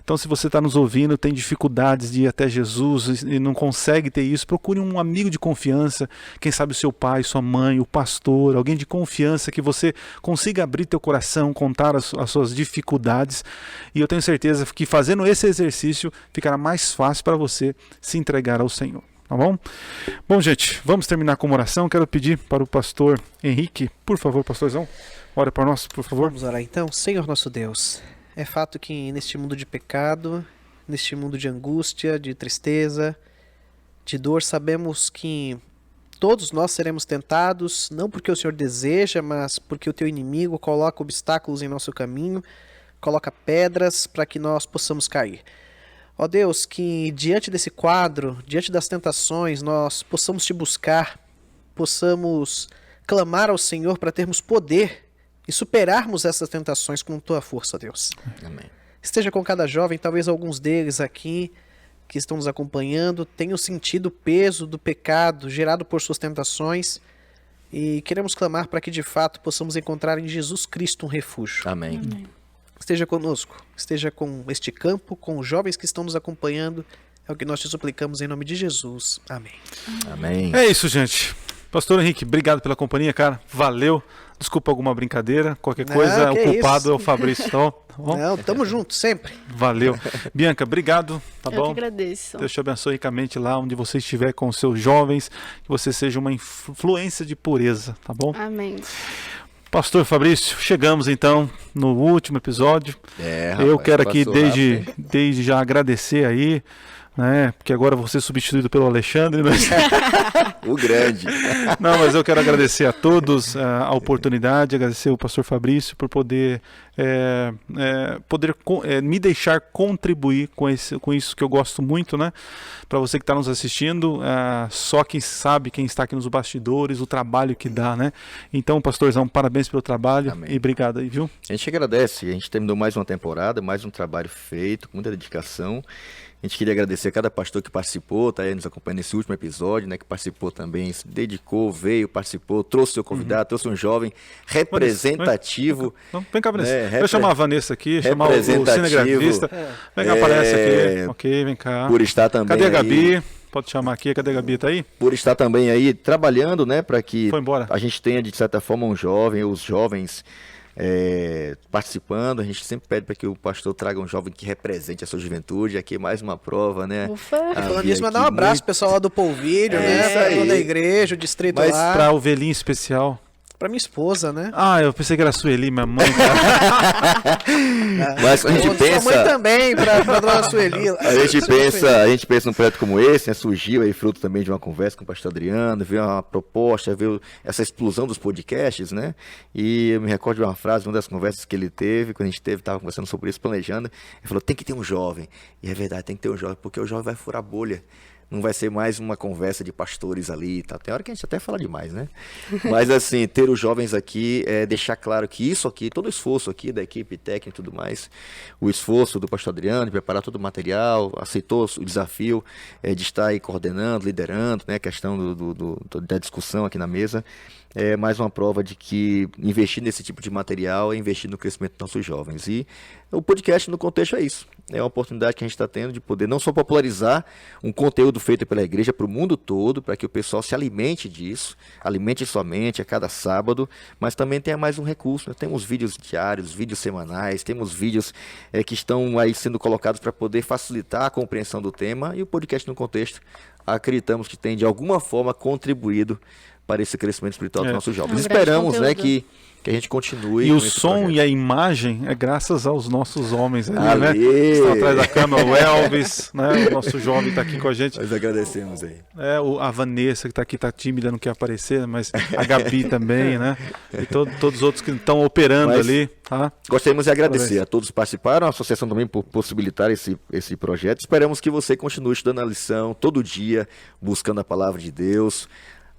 Speaker 1: Então, se você está nos ouvindo, tem dificuldades de ir até Jesus e não consegue ter isso, procure um amigo de confiança, quem sabe o seu pai, sua mãe, o pastor, alguém de confiança que você consiga abrir teu coração, contar as suas dificuldades. E eu tenho certeza que fazendo esse exercício ficará mais fácil para você se entregar ao Senhor. Tá bom? Bom, gente, vamos terminar com uma oração. Quero pedir para o pastor Henrique, por favor, pastorzão, ora para nós, por favor.
Speaker 4: Vamos orar então. Senhor nosso Deus, é fato que neste mundo de pecado, neste mundo de angústia, de tristeza, de dor, sabemos que todos nós seremos tentados, não porque o Senhor deseja, mas porque o teu inimigo coloca obstáculos em nosso caminho, coloca pedras para que nós possamos cair. Ó Deus, que diante desse quadro, diante das tentações, nós possamos te buscar, possamos clamar ao Senhor para termos poder e superarmos essas tentações com tua força, Deus.
Speaker 2: Amém.
Speaker 4: Esteja com cada jovem, talvez alguns deles aqui que estão nos acompanhando tenham sentido o peso do pecado gerado por suas tentações e queremos clamar para que de fato possamos encontrar em Jesus Cristo um refúgio.
Speaker 2: Amém.
Speaker 3: Amém.
Speaker 4: Esteja conosco, esteja com este campo, com os jovens que estão nos acompanhando. É o que nós te suplicamos em nome de Jesus. Amém.
Speaker 2: Amém.
Speaker 1: É isso, gente. Pastor Henrique, obrigado pela companhia, cara. Valeu. Desculpa alguma brincadeira. Qualquer coisa, o culpado
Speaker 4: isso.
Speaker 1: é o Fabrício. Tá bom?
Speaker 4: Não, tamo junto, sempre.
Speaker 1: Valeu. Bianca, obrigado. Tá
Speaker 3: Eu
Speaker 1: bom?
Speaker 3: que agradeço.
Speaker 1: Deus te abençoe ricamente lá onde você estiver com os seus jovens. Que você seja uma influência de pureza, tá bom?
Speaker 3: Amém.
Speaker 1: Pastor Fabrício, chegamos então no último episódio.
Speaker 2: Rapaz,
Speaker 1: Eu quero aqui
Speaker 2: passou rápido, hein?
Speaker 1: desde já agradecer aí, né? Porque agora eu vou ser substituído pelo Alexandre, mas...
Speaker 2: O grande.
Speaker 1: Não, mas eu quero agradecer a todos a oportunidade, agradecer o pastor Fabrício por poder me deixar contribuir com isso que eu gosto muito, né? Para você que está nos assistindo, só quem sabe, quem está aqui nos bastidores, o trabalho que dá, né? Então, pastorzão, parabéns pelo trabalho.
Speaker 2: Amém.
Speaker 1: E obrigado aí, viu?
Speaker 2: A gente agradece, a gente terminou mais uma temporada, mais um trabalho feito, com muita dedicação. A gente queria agradecer a cada pastor que participou, tá aí nos acompanhando nesse último episódio, né, que participou também, se dedicou, veio, participou, trouxe seu convidado, trouxe um jovem representativo.
Speaker 1: Vem cá, Vanessa.
Speaker 2: né,
Speaker 1: Deixa eu chamar a Vanessa aqui, chamar o
Speaker 2: representativo.
Speaker 1: cinegrafista. Vem cá, aparece aqui. Ok, vem cá.
Speaker 2: Por estar também
Speaker 1: Cadê a
Speaker 2: aí,
Speaker 1: Gabi? Pode chamar aqui. Cadê a Gabi? Tá aí?
Speaker 2: por estar também aí trabalhando, né, para que
Speaker 1: Foi embora.
Speaker 2: a gente tenha de certa forma um jovem, os jovens participando. A gente sempre pede para que o pastor traga um jovem que represente a sua juventude. Aqui é mais uma prova, né?
Speaker 3: Ufa.
Speaker 4: Falando
Speaker 2: Havia
Speaker 4: nisso, mandar um
Speaker 2: aqui
Speaker 4: abraço
Speaker 2: muito-
Speaker 4: pro pessoal lá do Polvilho,
Speaker 2: É
Speaker 4: né?
Speaker 2: isso aí.
Speaker 4: Toda a igreja, o distrito
Speaker 2: Mas
Speaker 4: lá.
Speaker 1: Para a ovelhinha especial.
Speaker 4: Pra minha esposa, né?
Speaker 1: Ah, eu pensei que era a Sueli, minha mãe, cara.
Speaker 2: Mas a gente
Speaker 4: Sua
Speaker 2: pensa...
Speaker 4: mãe também, pra dona Sueli.
Speaker 2: A gente pensa num projeto como esse, né? Surgiu aí fruto também de uma conversa com o pastor Adriano, veio uma proposta, veio essa explosão dos podcasts, né? E eu me recordo de uma frase, uma das conversas que ele teve, quando a gente estava conversando sobre isso, planejando, ele falou, tem que ter um jovem. E é verdade, tem que ter um jovem, porque o jovem vai furar a bolha. Não vai ser mais uma conversa de pastores ali e tal. Tem hora que a gente até fala demais, né? Mas assim, ter os jovens aqui é deixar claro que isso aqui, todo o esforço aqui da equipe técnica e tudo mais, o esforço do pastor Adriano de preparar todo o material, aceitou o desafio de estar aí coordenando, liderando, né? A questão da discussão aqui na mesa. É mais uma prova de que investir nesse tipo de material é investir no crescimento dos nossos jovens. E o podcast, no contexto, é isso. É uma oportunidade que a gente está tendo de poder não só popularizar um conteúdo feito pela igreja para o mundo todo, para que o pessoal se alimente disso, alimente sua mente a cada sábado, mas também tenha mais um recurso. Né? Temos vídeos diários, vídeos semanais, temos vídeos que estão aí sendo colocados para poder facilitar a compreensão do tema, e o podcast, no contexto, acreditamos que tem de alguma forma contribuído para esse crescimento espiritual dos nossos jovens. Esperamos, né, que a gente continue.
Speaker 1: E o som projeto. E a imagem é graças aos nossos homens ali, né?
Speaker 2: Que
Speaker 1: estão atrás da câmera, o Elvis, né? O nosso jovem está aqui com a gente.
Speaker 2: Nós agradecemos aí.
Speaker 1: A Vanessa, que está aqui, está tímida, não quer aparecer, mas a Gabi também, né? E todos os outros que estão operando ali. Tá?
Speaker 2: Gostaríamos de agradecer a todos que participaram, a associação também por possibilitar esse projeto. Esperamos que você continue estudando a lição todo dia, buscando a palavra de Deus.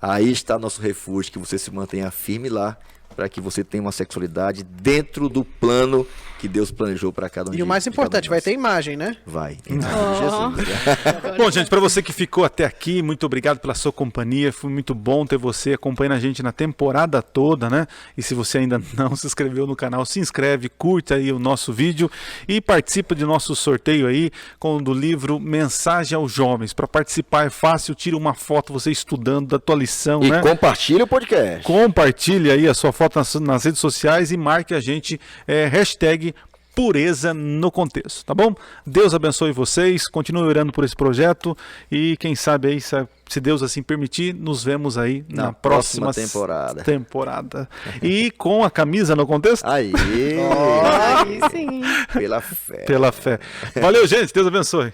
Speaker 2: Aí está nosso refúgio, que você se mantenha firme lá, para que você tenha uma sexualidade dentro do plano que Deus planejou para cada um.
Speaker 4: E o mais importante, vai ter imagem, né?
Speaker 2: Vai. Em nome de Jesus.
Speaker 1: Bom, gente, para você que ficou até aqui, muito obrigado pela sua companhia. Foi muito bom ter você acompanhando a gente na temporada toda, né? E se você ainda não se inscreveu no canal, se inscreve, curte aí o nosso vídeo e participa de nosso sorteio aí do livro Mensagem aos Jovens. Para participar é fácil, tira uma foto você estudando da tua lição,
Speaker 2: e
Speaker 1: né?
Speaker 2: Compartilha o podcast.
Speaker 1: Compartilhe aí a sua foto nas redes sociais e marque a gente, hashtag Pureza no Contexto, tá bom? Deus abençoe vocês, continue orando por esse projeto e quem sabe aí, se Deus assim permitir, nos vemos aí na próxima temporada. E com a camisa no contexto?
Speaker 2: Aí
Speaker 3: sim.
Speaker 2: Pela fé.
Speaker 1: Pela fé. Valeu, gente, Deus abençoe.